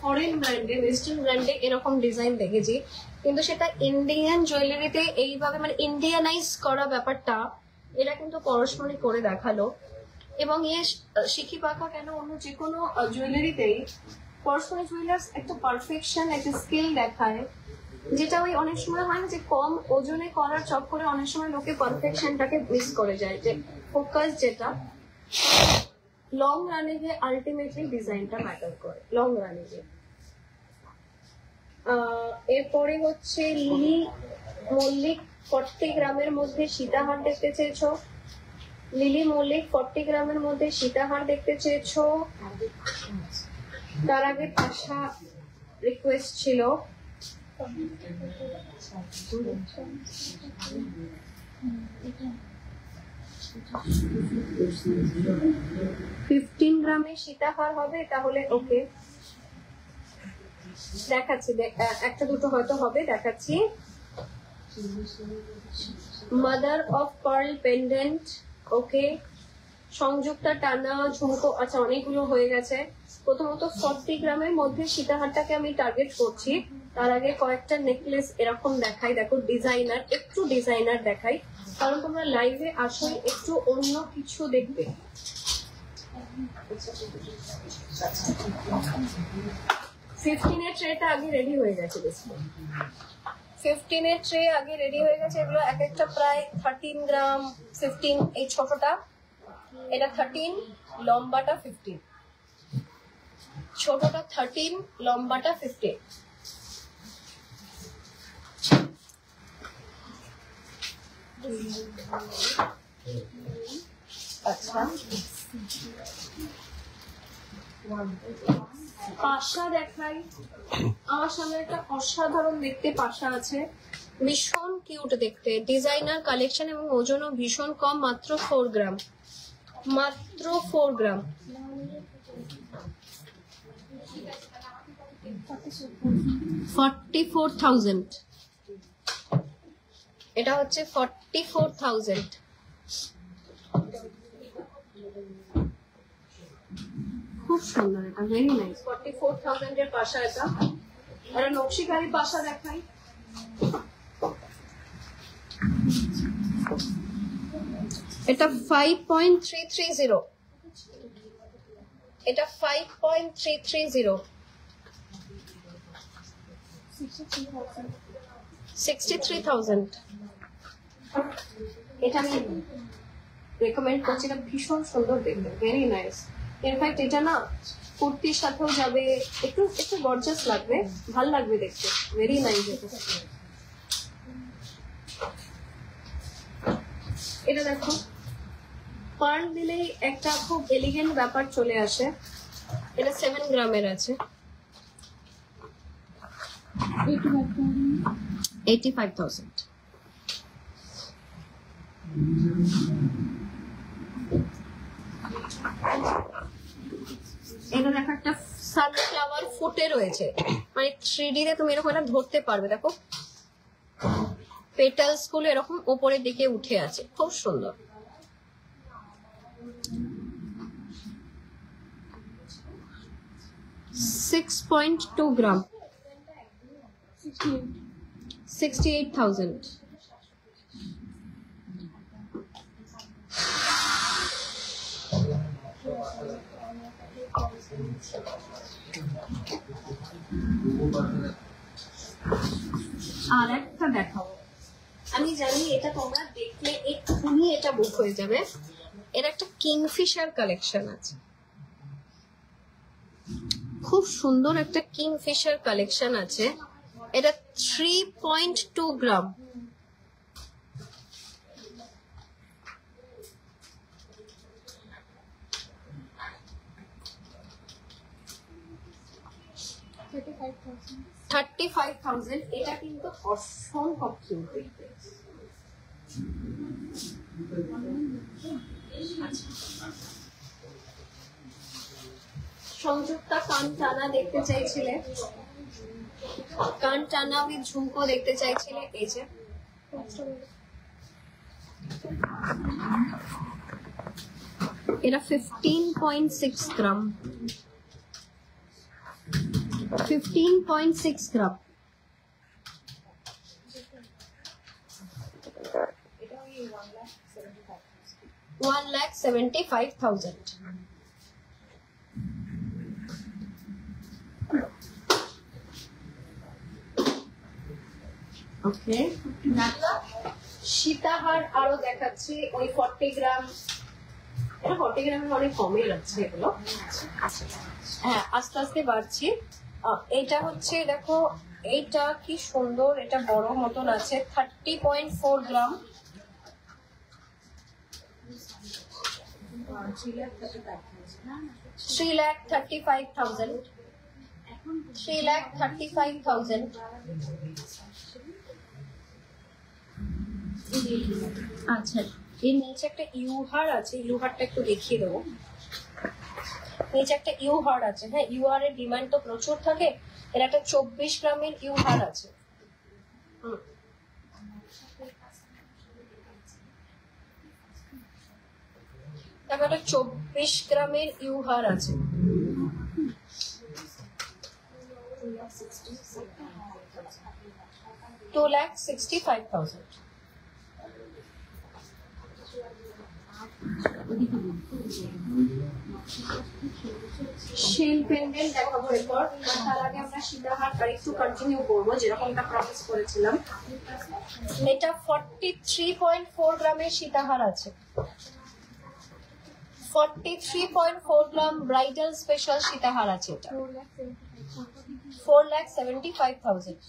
Speaker 1: ফরেন ব্র্যান্ডে, ওয়েস্টার্ন ব্র্যান্ডে এরকম ডিজাইন দেখেছি, কিন্তু সেটা ইন্ডিয়ান জুয়েলারিতে এইভাবে মানে ইন্ডিয়ানাইজ করা ব্যাপারটা, এটা কিন্তু পরশমণি করে দেখালো। এবং শিখি পাকা কেন অন্য যে কোনো জুয়েলারিতেই পরশমণি জুয়েলার্স একটা পারফেকশন, একটা স্কিল দেখায়, যেটা ওই অনেক সময় হয় না যে কম ওজনে করার চক্করে অনেক সময় লোকে পারফেকশনটাকে মিস করে যায়, যে ফোকাস যেটা লং রানে গিয়ে আলটিমেটলি ডিজাইনটা ম্যাটার করে লং রানে গিয়ে। এরপরে হচ্ছে লিলি মল্লিক 40 গ্রামের মধ্যে সীতাহার দেখতে চেয়েছো। লিলি মল্লিক 40 গ্রামের মধ্যে সীতাহার দেখতে চেয়েছো। তার আগে পাশা রিকোয়েস্ট ছিল। 15 গ্রামে সীতাহার হবে তাহলে ওকে, দেখাচ্ছি, একটা দুটো হয়তো হবে, দেখাচ্ছি। মাদার অফ পার্ল পেন্ডেন্ট ওকে। সংযুক্তা টানা ঝুমকো, আচ্ছা অনেকগুলো হয়ে গেছে। প্রথমত 40 গ্রামের মধ্যে সীতাহারটাকে আমি টার্গেট করছি। তার আগে কয়েকটা নেকলেস এরকম দেখাই, দেখো ডিজাইনার, একটু ডিজাইনার দেখাই, কারণ তোমরা লাইভে আসো একটু অন্য কিছু দেখবে। 15 ট্রেটা আগে রেডি হয়ে গেছে, 15 ট্রে আগে রেডি হয়ে গেছে। এগুলো এক একটা প্রায় 13 গ্রাম 15, এই ছোটটা এটা 13, লম্বাটা 15, ছোটটা 13, লম্বাটা 15। আচ্ছা পাশা দেখাই। আমার সামনে একটা অসাধারণ দেখতে পাশা আছে, ভীষণ কিউট দেখতে, ডিজাইনার কালেকশন এবং ওজনও ভীষণ কম, মাত্র 4 গ্রাম, মাত্র 4 গ্রাম। $44,000, এটা হচ্ছে 44,000। খুব সুন্দর, এটা ভেরি নাইস। 44,000 এর পাশা এটা। আর নকশিকারি পাশা দেখাই। এটা 5.330, এটা 5.330, 63,000। এটা আমি রেকমেন্ড করছি, এটা ভীষণ সুন্দর দেখতে, ভেরি নাইস। ইনফ্যাক্ট এটা না কুর্তির সাথেও যাবে, একটু একটু গর্জাস লাগবে, ভাল লাগবে দেখতে, ভেরি নাইস। এটা দেখো, পার্ল দিলেই একটা খুব এলিগেন্ট ব্যাপার চলে আসে। এটা 7 গ্রামের আছে, 85,000। এটা দেখো একটা সানফ্লাওয়ার ফুটে রয়েছে, মানে 3D তে তুমি এরকম একটা ধরতে পারবে, দেখো পেটালস গুলো এরকম উপরের দিকে উঠে আছে, খুব সুন্দর। $6.2 গ্রাম, 68,000। আর একটা দেখাও, আমি জানি এটা তোমরা দেখলে এক্ষুনি এটা বুক হয়ে যাবে। এর একটা কিংফিশার কালেকশন আছে, খুব সুন্দর একটা কিংফিশার কালেকশন আছে। এটা 3.2 গ্রাম, $35,000। এটা কিন্তু অসম্ভব কিউট দেখতে। সংযুক্তা কান টানা দেখতে চাইছিলে, কান টানা উইথ ঝুমকো দেখতে চাইছিলে, এই যে এটা 15.6 গ্রাম, 15.6 গ্রাম। 1,75,000। ওকে, সীতাহার আরো দেখাচ্ছি ওই 40 গ্রাম, এটা 40 গ্রামের অনেক কমই লাগছে এগুলো। হ্যাঁ, আস্তে আস্তে বাড়ছি। এটা হচ্ছে দেখো, এইটা কি সুন্দর, এটা বড় মতন আছে, 30.4 গ্রাম। 3,35,000। 3,35,000। আচ্ছা, এর নিচে একটা ইউহার আছে, ইউহারটা একটু দেখিয়ে দেবো। নিচে একটা ইউহার আছে। হ্যাঁ, ইউহার এর ডিমান্ড তো প্রচুর থাকে। এর একটা 24 গ্রামের ইউহার আছে। তারপর একটা 24 গ্রামের ইউহার আছে। 2,65,000। শেল পেন্ডেন্ট দেখাবো এরপর, তার আগে আমরা সীতাহার আর একটু কন্টিনিউ করবো যেরকমটা প্রমিস করেছিলাম। এটা 43.4 গ্রামের সীতাহার আছে। 43.4 গ্রাম ব্রাইডাল স্পেশাল সীতাহার আছে। এটা 4,75,000।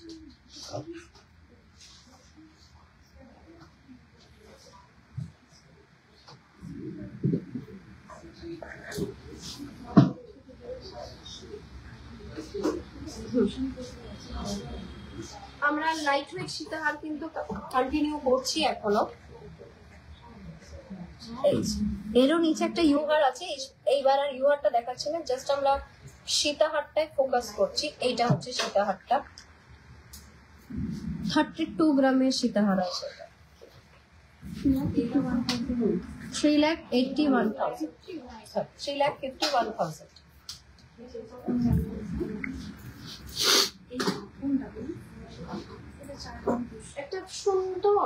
Speaker 1: আমরা লাইট ওয়েট সীতাহার কিন্তু কন্টিনিউ করছি এখনো। এরও নিচে একটা ইউহার আছে, এইবার আর ইউহারটা দেখাচ্ছি না, জাস্ট আমরা সীতাহারটায় ফোকাস করছি। এইটা হচ্ছে সীতাহারটা, 32 গ্রামের সীতাহার আছে। 3,81,000। 3,51,000। একটা সুন্দর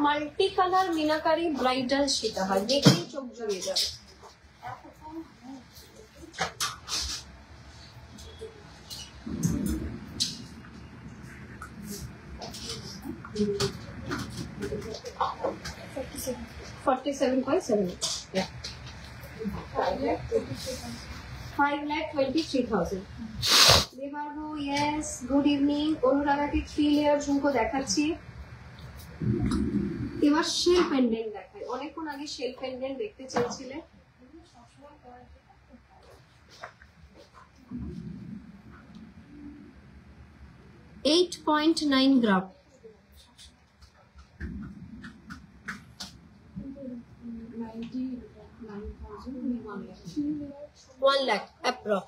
Speaker 1: মাল্টি কালার মিনাকারি ব্রাইডাল সীতাহার, দেখেই চোখ জুড়িয়ে যাবে। $47.7। 5,23,000। দেবার্গো, ইয়েস, গুড ইভিনিং। অনুরাগাকে 3 লেয়ার ঝুমকো দেখাচ্ছি। এবার শেল পেন্ডেন্ট দেখাই। অনেকক্ষণ আগে শেল পেন্ডেন্ট দেখতে চেয়েছিলে। $8.9 গ্রাম। 1 lakh approx।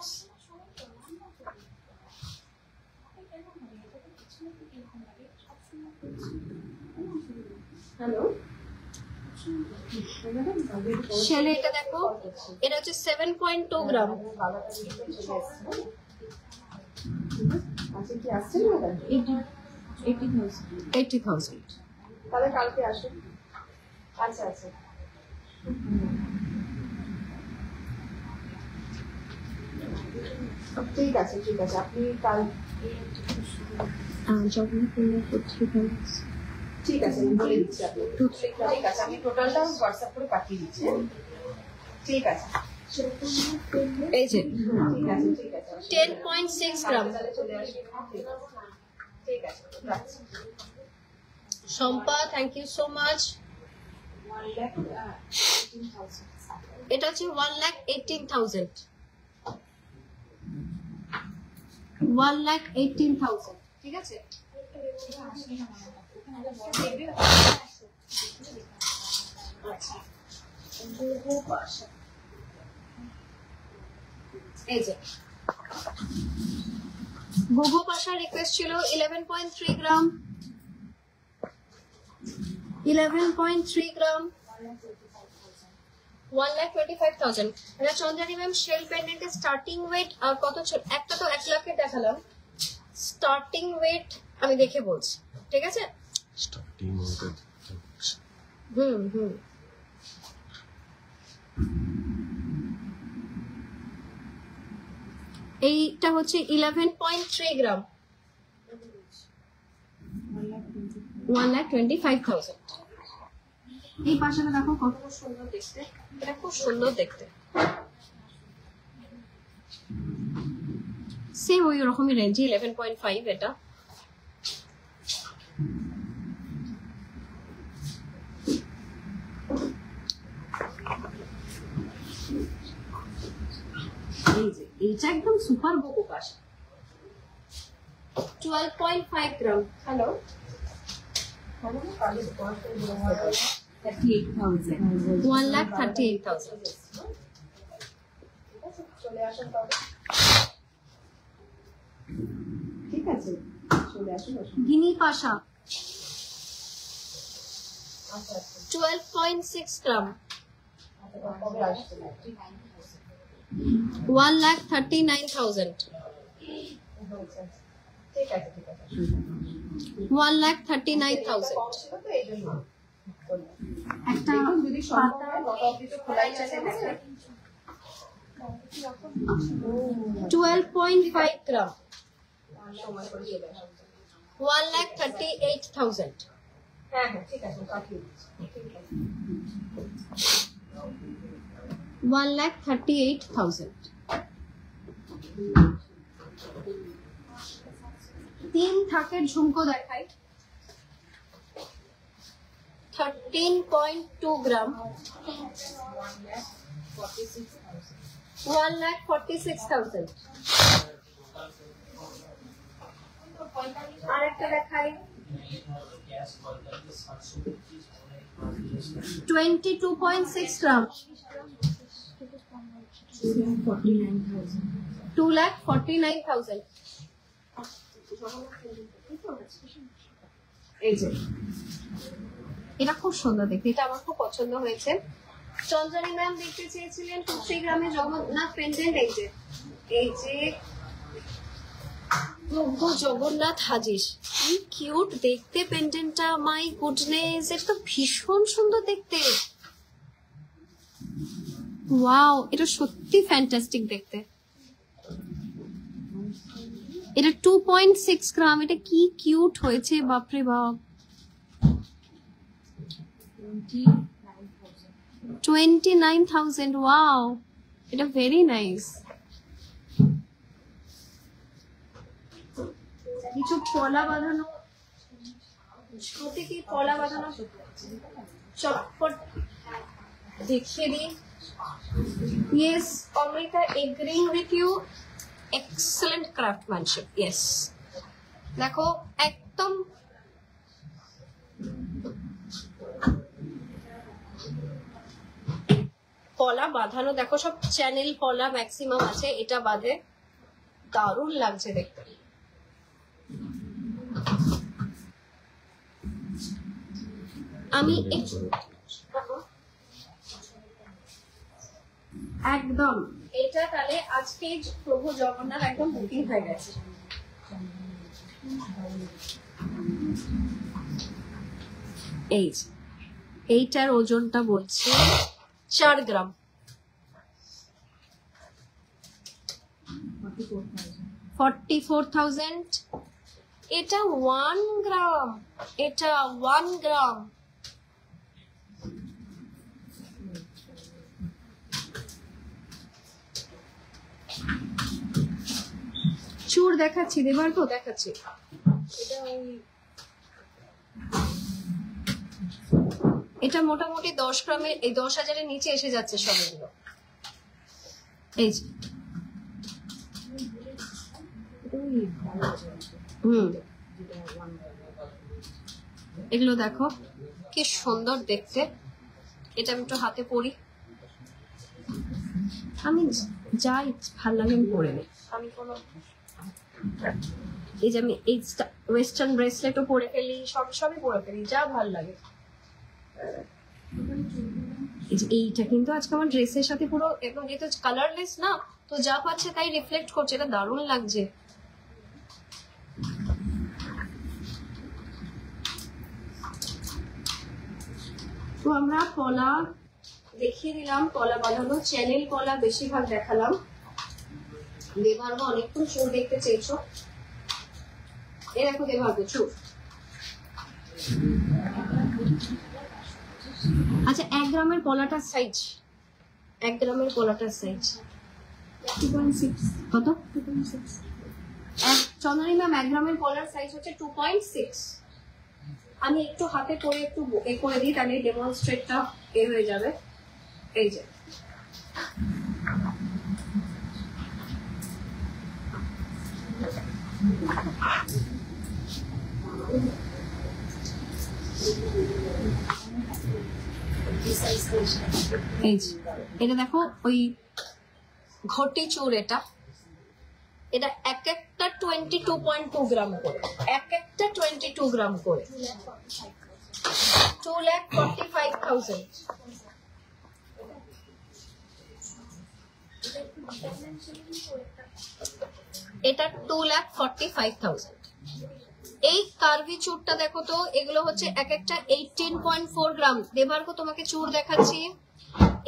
Speaker 1: হ্যালো, শেলে এটা দেখো, এটা হচ্ছে 7.2 গ্রাম। 80,000।
Speaker 2: তাহলে কালকে আসুন। আচ্ছা আচ্ছা, ঠিক আছে ঠিক আছে, আপনি কাল ঠিক আছে, আমি বলে দিচ্ছি আপনাকে। ঠিক আছে, আমি টোটালটা হোয়াটসঅ্যাপ করে পাঠিয়ে দিচ্ছি। ঠিক আছে,
Speaker 1: এই যে
Speaker 2: ঠিক আছে ঠিক আছে,
Speaker 1: 10.6 গ্রাম।
Speaker 2: তাহলে চলে আসুন। ঠিক আছে, রাখছি।
Speaker 1: Shampa, thank you so much.
Speaker 2: 1,18,000।
Speaker 1: এটা হচ্ছে 1,18,000। 1,18,000, ঠিক আছে। এই যে গোগো পাশার রিকোয়েস্ট ছিল 11.3 গ্রাম। 11.3 গ্রাম, 1,25,000। এটা চন্দ্রানী ম্যাম, শেল পেন্ডেন্টের স্টার্টিং ওয়েট কত ছিল? একটা তো 1 লাখের দেখালাম, স্টার্টিং ওয়েট আমি দেখে বলছি, ঠিক আছে? স্টার্টিং ওয়েট এইটা হচ্ছে 11.3 গ্রাম, 1,25,000। এই পাশাটা দেখো কত সুন্দর দেখতে, এটা খুব সুন্দর দেখতে, সেম ওই রকমই রেঞ্জে 11.5 এটা। এই যে এইটা একদম সুপার বোকো পাশা, 12.5 গ্রাম। হ্যালো, 1,38,000।
Speaker 2: চলে আসুন তবে, ঠিক আছে চলে আসুন।
Speaker 1: গিনি পাশা
Speaker 2: আচ্ছা আচ্ছা
Speaker 1: 12.6 গ্রাম,
Speaker 2: কবে আসছেন?
Speaker 1: 1,39,000।
Speaker 2: ঠিক আছে ঠিক আছে
Speaker 1: 1,39,000।
Speaker 2: কম ছিল তো এই জন্য
Speaker 1: একটা
Speaker 2: যদি সম্ভব হয় নটা অবধি তো খোলাই আছে,
Speaker 1: 12.5 গ্রাম,
Speaker 2: সময় করে চলে আসুন।
Speaker 1: 1,38,000।
Speaker 2: হ্যাঁ হ্যাঁ ঠিক আছে পাঠিয়ে দিচ্ছি, ঠিক আছে
Speaker 1: 1,38,000। 3 থাকের ঝুমকো দেখাই, 13.2 গ্রাম, 1,46,000। আর একটা দেখাই, 22.6 গ্রাম, 2,49,000। এই যে এটা খুব সুন্দর দেখতে, এটা আমার খুব পছন্দ হয়েছে। চঞ্চলী ম্যাম দেখতে চেয়েছিলেন 2-3 গ্রামের জগন্নাথ পেন্ডেন্ট। এই যে প্রভু জগন্নাথ হাজির, কি কিউট দেখতে পেন্ডেন্টটা, মাই গুডনেস, এটা তো ভীষণ সুন্দর দেখতে। ওয়াও, এটা সত্যি ফ্যান্টাস্টিক দেখতে। এটা 2.6 গ্রাম, এটা কি কিউট হয়েছে, বাপরে বাপ। 29,000। ওয়াও, এটা ভেরি নাইস। কিছু পলা বাঁধানো, প্রতিটি পলা বাঁধানো চটপট দেখিয়ে দিই। Yes Amrita, agreeing with you, excellent craftsmanship. Yes, দেখো একদম পলা বাঁধানো, দেখো সব চ্যানেল পলা ম্যাক্সিমাম আছে, এটা বাঁধে, দারুণ লাগছে দেখতে। আমি একদম এটা তাহলে আজকে প্রভু জগন্নাথ একদম বুকিং হয়ে গেছে। এইটার ওজনটা বলছে 4 গ্রাম, 44,000। এটা 1 গ্রাম, এটা 1 গ্রাম। চুর দেখাচ্ছি, দেবার তো দেখাচ্ছি। এটা মোটামুটি 10 গ্রামের, এই 10,000-এর নিচে এসে যাচ্ছে সব এগুলো। এই যে এগুলো দেখো কি সুন্দর দেখতে। এটা আমি একটু হাতে পরি, আমি যা ভাল লাগে আমি পরে নিই। আমি কোনো এই যে আমি এই ওয়েস্টার্ন ব্রেসলেটও পরে ফেলি, সবই পরে ফেলি, যা ভাল লাগে। এইটা কিন্তু আজকে আমার ড্রেসের সাথে পুরো, এবং এটা কালারলেস না, তো যা পাচ্ছে তাই রিফ্লেক্ট করছে, এটা দারুণ লাগছে। তো আমরা পলা দেখিয়ে দিলাম, পলা বাঁধানো চ্যানেল পলা বেশিরভাগ দেখালাম। দেবার্গ অনেকক্ষণ চুল দেখতে চেয়েছো, এ দেখো দেবার্গ চুল। আচ্ছা 1 গ্রামের পলাটার সাইজ, 1 গ্রামের পলাটার সাইজ
Speaker 2: 2.6
Speaker 1: কত?
Speaker 2: 2.6
Speaker 1: চন্দ্রনী ম্যাম 1 গ্রামের পলার সাইজ হচ্ছে 2.6। আমি একটু হাতে করে একটু এ করে দিই, তাহলে ডেমনস্ট্রেটটা এ হয়ে যাবে। এই যে এটা দেখো ওই ঘটি চুর, এটা এটা এক একটা 22.2 গ্রাম করে, এক একটা 22 গ্রাম করে, 2,45,000। এটা 2,45,000। এই কার্ভি চুরটা দেখো তো, এগুলো হচ্ছে এক একটা 18.4 গ্রাম। দেবার্গ তোমাকে চুর দেখাচ্ছি,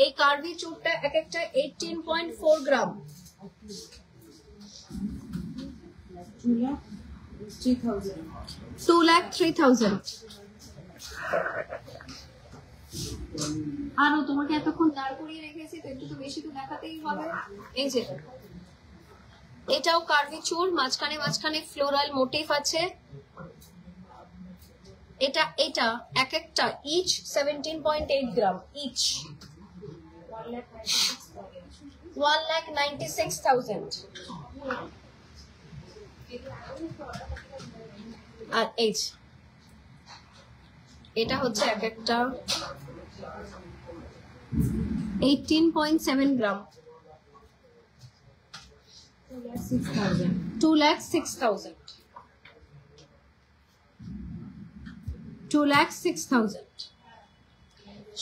Speaker 1: এই কার্ভি চুরটা এক একটা 18.4 গ্রাম। 2,03,000। আরো তোমাকে এতক্ষণ দাঁড় করিয়ে রেখেছি তো একটু তো বেশি তো দেখাতেই হবে। এই যে এটাও কার্ভি চুর, মাঝখানে মাঝখানে ফ্লোরাল মোটিভ আছে। এটা এটা এক একটা ইচ 17.8 গ্রাম ইচ, 1,96,000। আর এই এটা হচ্ছে এক একটা 18.7 গ্রাম, 2,06,000। 2,06,000।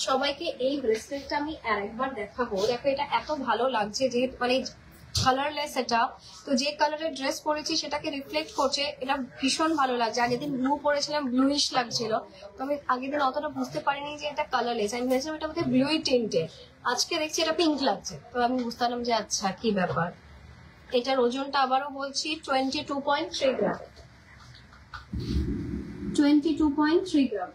Speaker 1: সবাইকে এই ব্রেসলেটটা আমি আরেকবার দেখাবো। দেখো এটা এত ভালো লাগছে, যে মানে কালারলেস এটা, তো যে কালারের ড্রেস পরেছি সেটাকে রিফ্লেক্ট করছে, এটা ভীষণ ভালো লাগছে। আগের দিন ব্লু পরেছিলাম, ব্লুইশ লাগছিল, তো আমি আগের দিন অতটা বুঝতে পারিনি যে এটা কালারলেস, আমি ভেবেছিলাম এটা বোধহয় ব্লুই টিন্টে। আজকে দেখছি এটা পিঙ্ক লাগছে, তো আমি বুঝতে পারলাম যে আচ্ছা কি ব্যাপার। এটার ওজনটা আবারও বলছি 22.3 গ্রাম, 22.3 গ্রাম,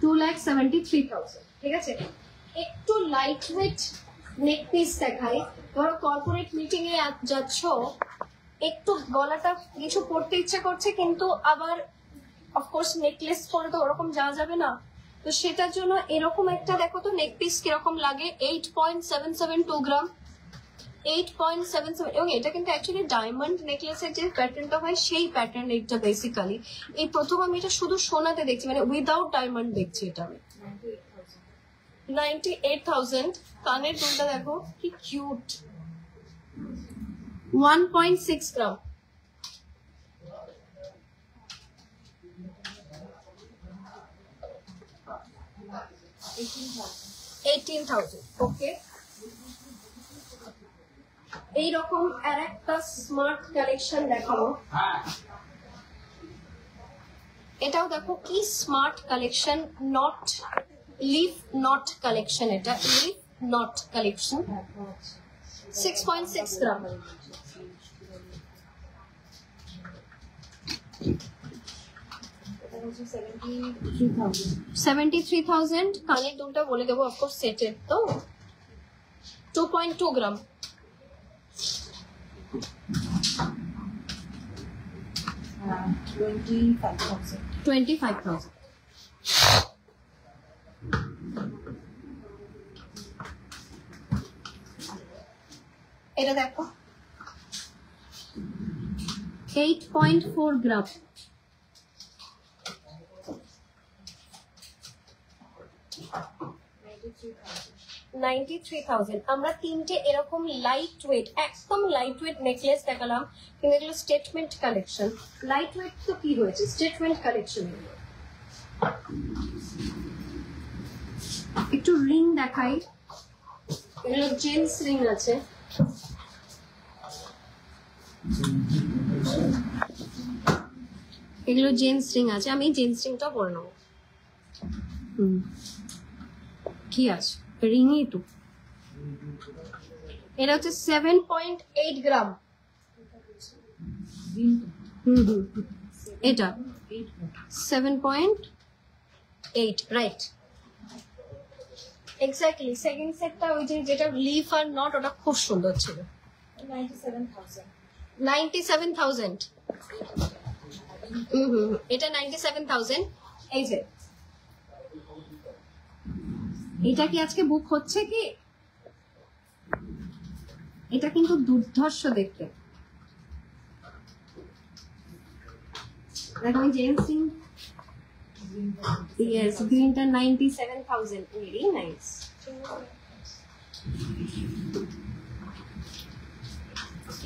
Speaker 1: 2,73,000। ঠিক আছে, একটু লাইট ওয়েট নেক পিস দেখাই। ধরো কর্পোরেট মিটিং এ যাচ্ছ, একটু গলাটা কিছু পড়তে ইচ্ছে করছে, কিন্তু আবার অফকোর্স নেকলেস পরে তো ওরকম যাওয়া যাবে না, তো সেটার জন্য এরকম একটা দেখো তো নেক পিস কিরকম লাগে। 8.772 গ্রাম, 8.77। এবং এটা কিন্তু অ্যাকচুয়ালি ডায়মন্ড নেকলেসের যে প্যাটার্নটা হয় সেই প্যাটার্ন এটা বেসিক্যালি। এই প্রথম আমি এটা শুধু সোনাতে দেখছি, মানে উইদাউট ডায়মন্ড দেখছি এটা আমি। 98,000। কানের দুলটা দেখো কি কিউট, 1.6 গ্রাম, 18,000। ওকে, এইরকম আর একটা স্মার্ট কালেকশন দেখাবো। এটাও দেখো কি smart collection, not leaf not collection, এটা লিফ নট কালেকশন, 6.6 গ্রাম। $73,000। কানের দুলটা বলে দেবো, অফকোর্স সেটের তো, 2.2 গ্রাম, 25,000। এটা দেখো 8.4 গ্রাম, 93,000। আমরা তিনটে এরকম লাইট ওয়েট, একদম লাইট ওয়েট নেকলেস দেখালাম, কিন্তু এগুলো স্টেটমেন্ট কালেকশন। লাইট ওয়েট তো কি হয়েছে, স্টেটমেন্ট কালেকশন। একটু রিং দেখাই, এগুলো জেন্টস রিং আছে। এগুলো জেন্টস রিং আছে, আমি জেন্টস রিংটা পরে নেবো। কি আছে, রিংই তো এটা হচ্ছে 7.8 গ্রাম। এটা 7.8 রাইট এক্স্যাক্টলি। সেকেন্ড সেটটা ওই যে যেটা লিফ আর নট ওটা খুব সুন্দর ছিল। 97,000 এটা 97,000। এই যে এটা কি আজকে বুক হচ্ছে কি? এটা কিন্তু দুর্ধর্ষ দেখতে। দেখো আমি জেমস সিং yes গ্রিনটা 97,000 very nice।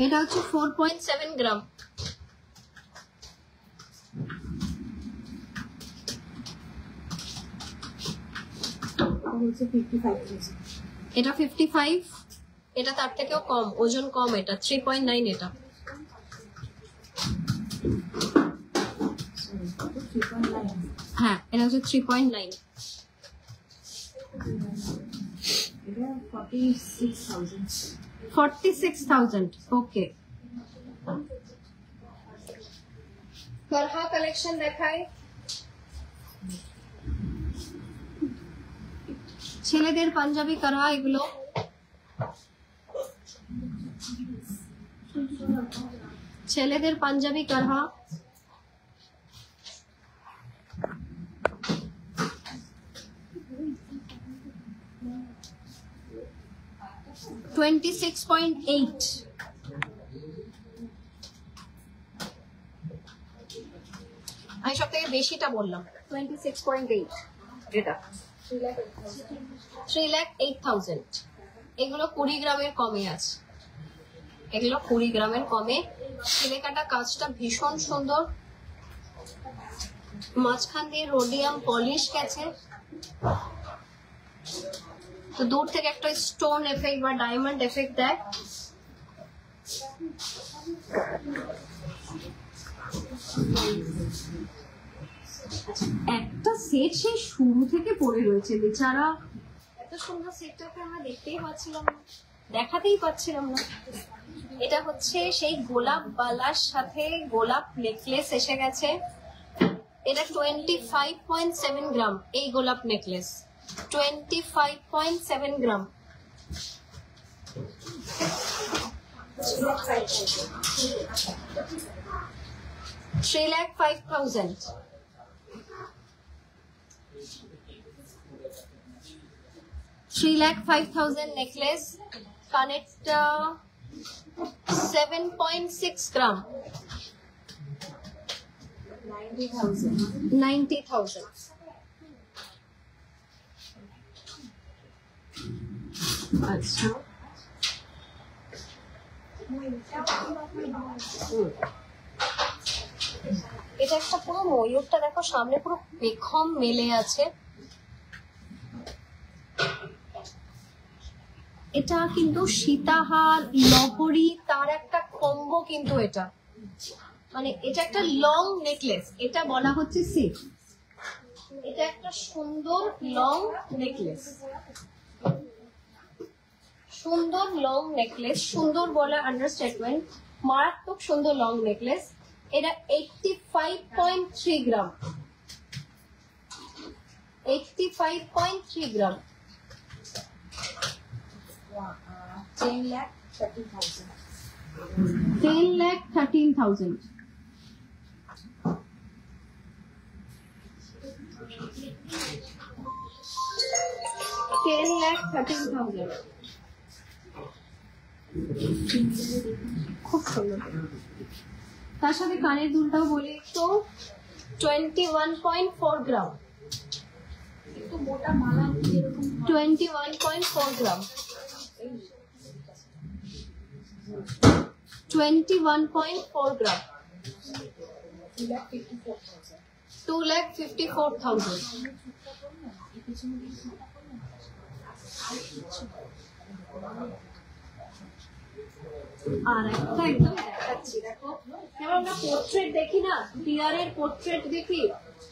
Speaker 1: এটা হচ্ছে 4.7 গ্রাম। এটা 55, এটা তার থেকেও কম, ওজন কম। এটা 3.9। এটা হ্যাঁ এটা হচ্ছে 3.9। 46,000 ওকে। করহা কালেকশন দেখায়। ছেলেদের পাঞ্জাবি করহা এগুলো। ছেলেদের পাঞ্জাবি করহা। $26.8। আমি সব থেকে বেশিটা বললাম 26.8। এটা 3,08,000। এগুলো 20 গ্রামের কমে আছে। এগুলো 20 গ্রামের কমে। ছেলে কাটা কাজটা ভীষণ সুন্দর। মাঝখান দিয়ে রোডিয়াম পলিশ গেছে, তো দূর থেকে একটা স্টোন এফেক্ট বা ডায়মন্ড এফেক্ট দেয়। একটা সেট সেই শুরু থেকে পড়ে রয়েছে বেচারা। এত সুন্দর সেটটাকে আমরা দেখতেই পাচ্ছিলাম না, দেখাতেই পাচ্ছিলাম না। এটা হচ্ছে সেই গোলাপ বালার সাথে গোলাপ নেকলেস এসে গেছে। এটা 25.7 গ্রাম। এই গোলাপ নেকলেস 25.7 গ্রাম। $3,05,000। 3,05,000 নেকলেস। কানেরটা 7.6 গ্রাম। 90,000। আচ্ছা এটা একটা পুরো ময়ূরটা দেখো সামনে পুরো বেখম মেলে আছে। এটা কিন্তু সীতাহার লহরি তার একটা কম্বো কিন্তু এটা, মানে এটা একটা লং নেকলেস। এটা বলা হচ্ছে সেট। এটা একটা সুন্দর লং নেকলেস, সুন্দর লং নেকলেস। সুন্দর বলা আন্ডারস্টেটমেন্ট। মারাত্মক সুন্দর লং নেকলেস। এটা 85.3 গ্রাম। 85.3 গ্রাম।
Speaker 2: 10,13,000।
Speaker 1: 10,13,000। খুব সুন্দর। তার সাথে কানের দুলটাও বলি একটু। 21.4 গ্রাম।
Speaker 2: একটু মোটা মালা
Speaker 1: 21.4 গ্রাম। 21.4 গ্রাম। 2,54,000। আর একটা একদম দেখাচ্ছি, দেখো যেমন আমরা পোর্ট্রেট দেখি না, ডিয়ারের পোর্ট্রেট দেখি,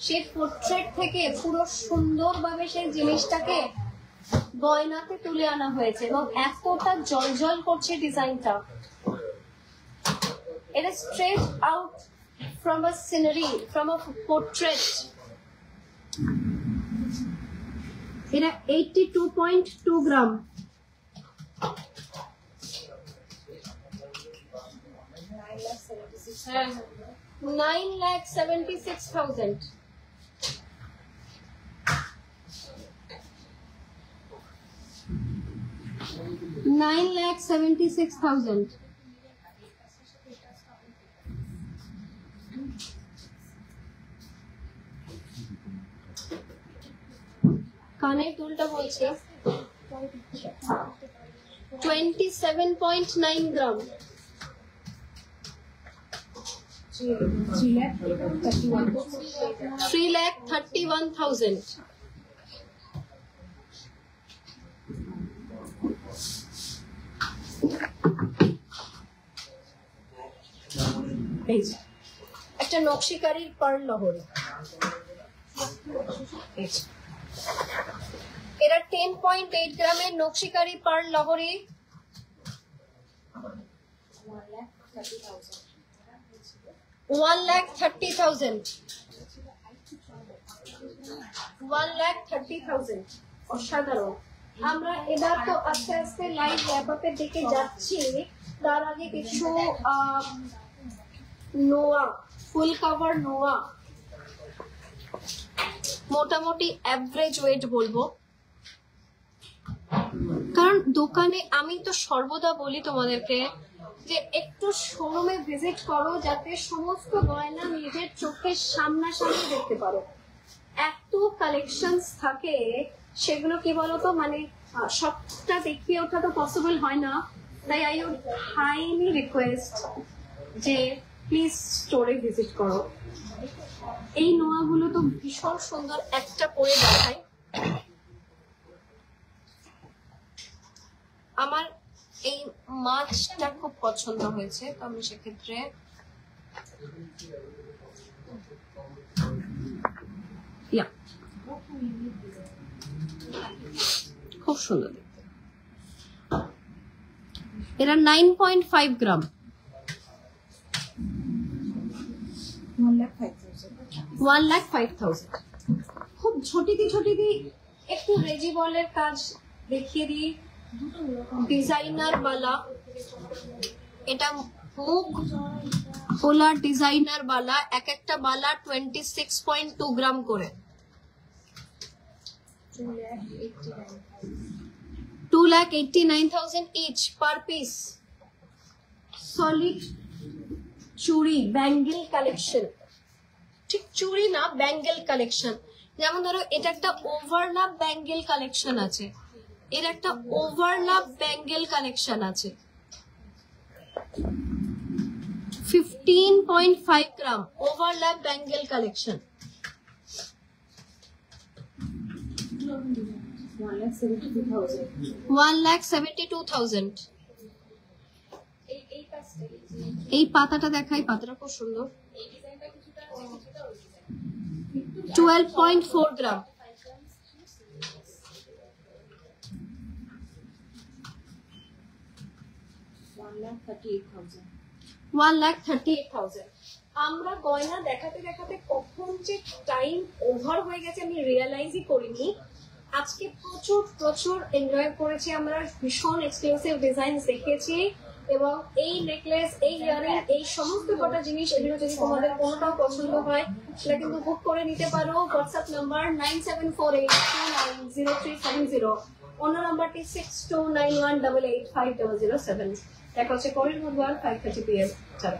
Speaker 1: সেই পোর্ট্রেট থেকে পুরো সুন্দরভাবে সেই জিনিসটাকে গয়নাতে তুলে আনা হয়েছে এবং এতটা জলজল করছে ডিজাইনটা। এটা straight out from a scenery, from a portrait. এটা 82.2 গ্রাম। হ্যাঁ, 9,76,000। 9,76,000। কানের দুলটা বলছে 27.9 গ্রাম। 3,31,000। একটা নকশিকারীর পার্ল লহরি। এরা 10.8 গ্রামের নকশিকারী পার্ল লহরি। 1,30,000। 1,30,000। অসাধারণ। আমরা এবার তো আস্তে আস্তে লাইভ র্যাপ আপের দিকে যাচ্ছি। তার আগে কিছু নোয়া, ফুল কভার নোয়া, মোটামুটি অ্যাভারেজ ওয়েট বলবো, কারণ দোকানে আমি তো সর্বদা বলি তোমাদেরকে যে একটু শোরুমে ভিজিট করো, যাতে সমস্ত গয়না নিজের চোখের সামনাসামনি দেখতে পারো। এত কালেকশনস থাকে, সেগুলো কি বলতো, মানে সবটা দেখিয়ে ওঠা তো পসিবল হয় না। তাই আই উড হাইলি রিকোয়েস্ট যে প্লিজ স্টোরে ভিজিট করো। এই নোয়াগুলো তো ভীষণ সুন্দর, একটা পরে দেখায়। আমার এই মাছটা খুব পছন্দ হয়েছে, তো আমি সেক্ষেত্রে খুব সুন্দর দেখতে। এরা 9.5 গ্রাম। 1,05,000। খুব ছোটিদি ছোটিদি একটু রেজিবলের কাজ দেখিয়ে দিই। ডিজাইনার বালা, এটা মুখ খোলা ডিজাইনার বালা, এক একটা বালা 26.2 গ্রাম করে। 2,89,000 ইচ পার পিস। সলিড চুড়ি, ব্যাঙ্গেল কালেকশন, ঠিক চুড়ি না, ব্যাঙ্গেল কালেকশন। যেমন ধরো এটা একটা ওভারল্যাপ ব্যাঙ্গেল কালেকশন আছে, এর একটা ওভারল্যাপ ব্যাঙ্গেল কালেকশন আছে। 15.5 গ্রাম ওভারল্যাপ ব্যাঙ্গেল কালেকশন। 1,72,000। এই পাতাটা দেখাই, পাতাটা খুব সুন্দর। 12.4 গ্রাম। 1,38,000। আমরা গয়না দেখাতে দেখাতে কখন যে টাইম ওভার হয়ে গেছে আমি রিয়েলাইজই করিনি। আজকে প্রচুর প্রচুর এনজয় করেছি আমরা, ভীষণ এক্সক্লুসিভ ডিজাইন দেখেছি, এবং এই নেকলেস, এই ইয়ারিং, এই সমস্ত কটা জিনিস, এগুলো যদি তোমাদের কোনোটাও পছন্দ হয় সেটা কিন্তু বুক করে নিতে পারো। হোয়াটসঅ্যাপ নাম্বার 9748290370, অন্য নাম্বারটি 6291885007। দেখা হচ্ছে পরের বুধবার 5:30 PM। চলো।